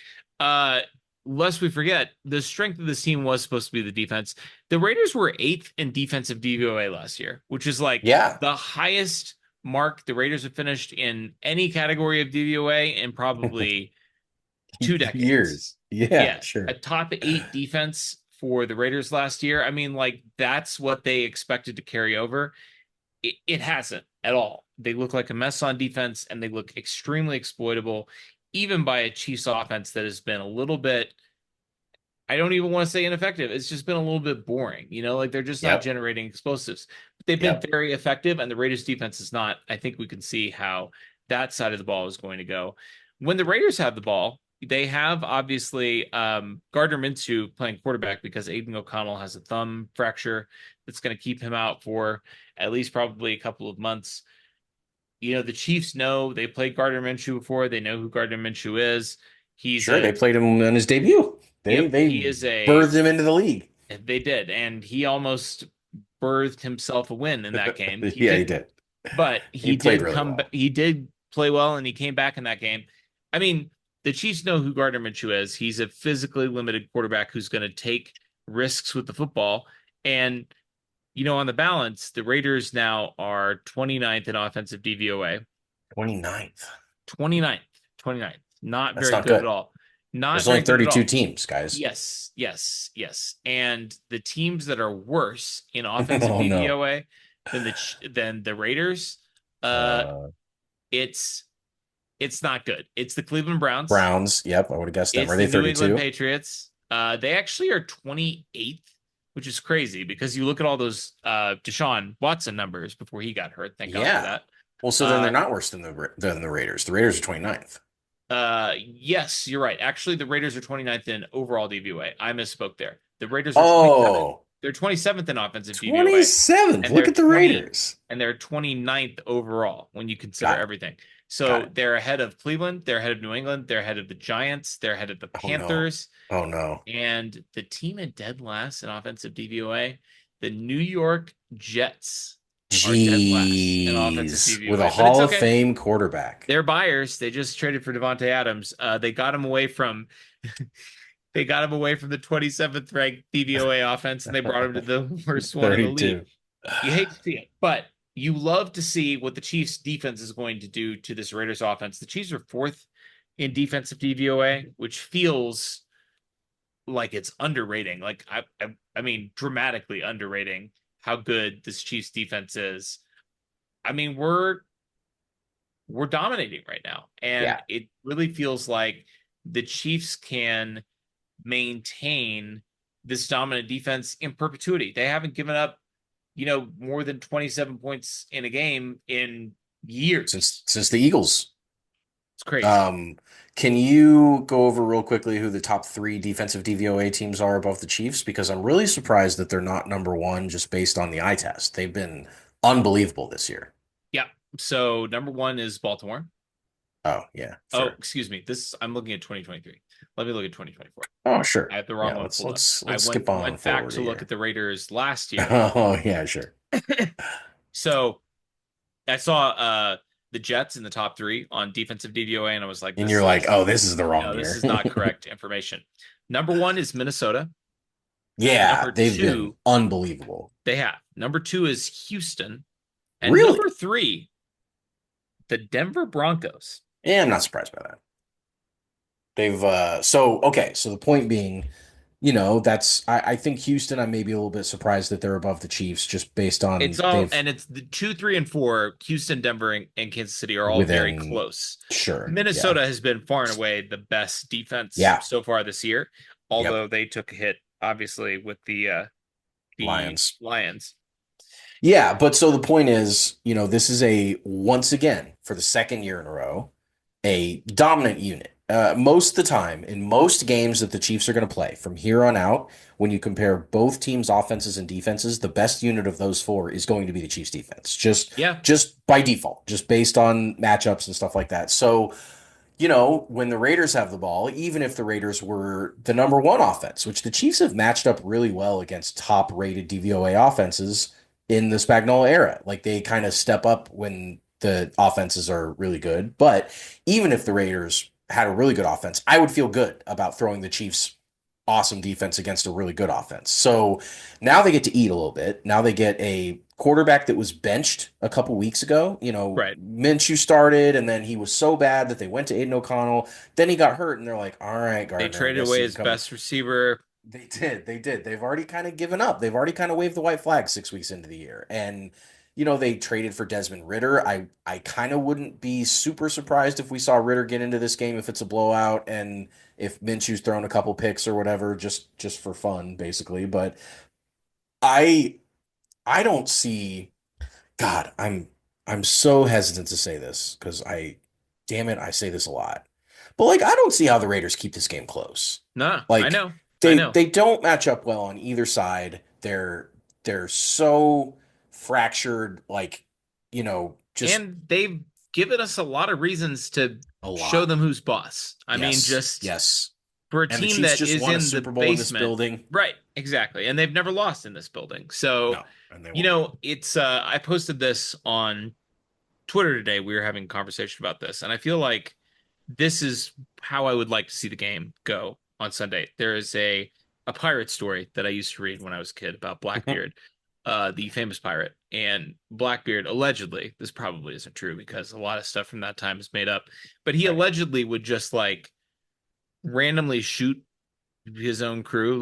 Lest we forget, the strength of this team was supposed to be the defense. The Raiders were 8th in defensive DVOA last year, which is like the highest mark the Raiders have finished in any category of DVOA in probably 2 decades. Years. Yeah, sure. A top 8 defense for the Raiders last year. I mean, like, that's what they expected to carry over. It hasn't at all. They look like a mess on defense, and they look extremely exploitable, even by a Chiefs offense that has been a little bit, I don't even want to say ineffective. It's just been a little bit boring. You know, like they're just not generating explosives. But they've been very effective, and the Raiders defense is not. I think we can see how that side of the ball is going to go. When the Raiders have the ball, they have obviously Gardner Minshew playing quarterback because Aiden O'Connell has a thumb fracture that's going to keep him out for at least probably a couple of months. You know, the Chiefs know they played Gardner Minshew before. They know who Gardner Minshew is. They played him on his debut. They birthed him into the league. They did, and he almost birthed himself a win in that game. He did. But he did really come. Well. He did play well, and he came back in that game. I mean, the Chiefs know who Gardner Minshew is. He's a physically limited quarterback who's going to take risks with the football. And, you know, on the balance, the Raiders now are 29th in offensive DVOA. 29th. Not very good at all. There's only 32 teams, guys. Yes. And the teams that are worse in offensive DVOA than the Raiders, it's not good. It's the Cleveland Browns. Yep, I would have guessed them. Are they 32? New England Patriots. They actually are 28th, which is crazy because you look at all those Deshaun Watson numbers before he got hurt. Thank God for that. Well, so then they're not worse than the Raiders. The Raiders are 29th. Yes, you're right. Actually, the Raiders are 29th in overall DVOA. I misspoke there. The Raiders are 27th. They're 27th in offensive DVOA. 27th. Look at the Raiders. And they're 29th overall when you consider everything. So they're ahead of Cleveland. They're ahead of New England. They're ahead of the Giants. They're ahead of the Panthers. Oh, no. And the team in dead last in offensive DVOA, the New York Jets. Jeez, with a Hall of Fame quarterback. They're buyers. They just traded for Devontae Adams. They got him away from the 27th ranked DVOA offense, and they brought him to the worst one in the league. You hate to see it, but you love to see what the Chiefs defense is going to do to this Raiders offense. The Chiefs are 4th in defensive DVOA, which feels like it's underrating. Like I mean, dramatically underrating how good this Chiefs defense is. I mean, we're dominating right now. And it really feels like the Chiefs can maintain this dominant defense in perpetuity. They haven't given up, you know, more than 27 points in a game in years. Since the Eagles. It's crazy. Can you go over real quickly who the top 3 defensive DVOA teams are above the Chiefs? Because I'm really surprised that they're not number 1 just based on the eye test. They've been unbelievable this year. Yeah. So number 1 is Baltimore. Oh, yeah. Sure. Oh, excuse me. I'm looking at 2023. Let me look at 2024. Oh, sure. I have the wrong one. Let's skip on. I went back to look at the Raiders last year. Oh, yeah, sure. So I saw the Jets in the top 3 on defensive DVOA, and I was like, and you're like, oh, this is the wrong year. This is not correct information. Number 1 is Minnesota. Yeah, they've been unbelievable. They have. Number 2 is Houston. And really? Number 3, the Denver Broncos. Yeah, I'm not surprised by that. So the point being, I think Houston, I may be a little bit surprised that they're above the Chiefs just based on it's the 2, 3, and 4. Houston, Denver, and Kansas City are all very close. Sure. Minnesota has been far and away the best defense so far this year, although they took a hit, obviously, with the Lions. Yeah, but so the point is, this is once again, for the second year in a row, a dominant unit. Most of the time, in most games that the Chiefs are going to play from here on out, when you compare both teams' offenses and defenses, the best unit of those four is going to be the Chiefs' defense. Just by default, just based on matchups and stuff like that. So, when the Raiders have the ball, even if the Raiders were the number one offense, which the Chiefs have matched up really well against top-rated DVOA offenses in the Spagnuolo era. Like, they kind of step up when the offenses are really good. But even if the Raiders had a really good offense, I would feel good about throwing the Chiefs' awesome defense against a really good offense. So now they get to eat a little bit. Now they get a quarterback that was benched a couple weeks ago. Minshew started, and then he was so bad that they went to Aiden O'Connell. Then he got hurt, and they're like, all right, Gardner. They traded away his best receiver. They did. They've already kind of given up. They've already kind of waved the white flag 6 weeks into the year. And they traded for Desmond Ridder. I kind of wouldn't be super surprised if we saw Ridder get into this game if it's a blowout and if Minshew's thrown a couple picks or whatever, just for fun, basically. But I don't see. God, I'm so hesitant to say this because I say this a lot. But I don't see how the Raiders keep this game close. No, I know. They don't match up well on either side. They're so fractured, and they've given us a lot of reasons to show them who's boss. I mean, for a team that is in the basement, in this building, right? Exactly, and they've never lost in this building. So it's I posted this on Twitter today. We were having a conversation about this, and I feel like this is how I would like to see the game go on Sunday. There is a pirate story that I used to read when I was a kid about Blackbeard. The famous pirate, and Blackbeard allegedly, this probably isn't true because a lot of stuff from that time is made up, but he allegedly would just randomly shoot his own crew,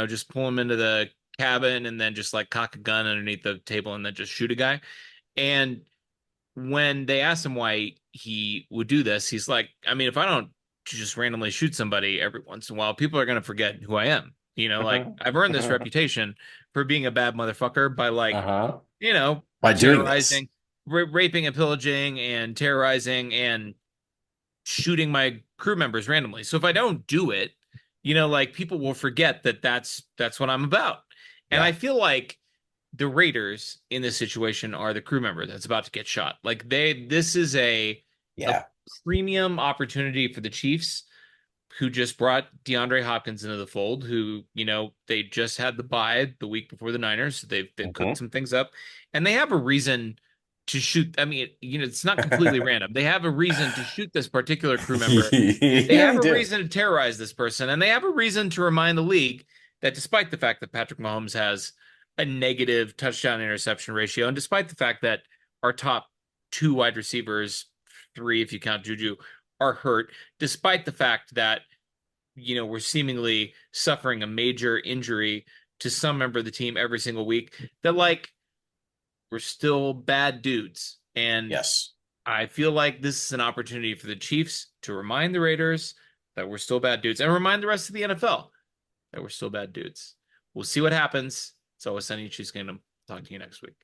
just pull him into the cabin and then just cock a gun underneath the table and then just shoot a guy. And when they asked him why he would do this, he's like, I mean, if I don't just randomly shoot somebody every once in a while, people are going to forget who I am. I've earned this reputation for being a bad motherfucker by by terrorizing, raping and pillaging and terrorizing and shooting my crew members randomly. So if I don't do it, people will forget that that's what I'm about. And I feel like the Raiders in this situation are the crew member that's about to get shot. This is a premium opportunity for the Chiefs, who just brought DeAndre Hopkins into the fold, who, they just had the bye the week before the Niners. So they've cooked some things up, and they have a reason to shoot. I mean, it's not completely random. They have a reason to shoot this particular crew member. They have a reason to terrorize this person, and they have a reason to remind the league that despite the fact that Patrick Mahomes has a negative touchdown interception ratio, and despite the fact that our top 2 wide receivers, 3 if you count Juju, are hurt, despite the fact that we're seemingly suffering a major injury to some member of the team every single week, that we're still bad dudes. And I feel like this is an opportunity for the Chiefs to remind the Raiders that we're still bad dudes and remind the rest of the NFL that we're still bad dudes. We'll see what happens. It's always sunny, Chiefs Kingdom. Talk to you next week.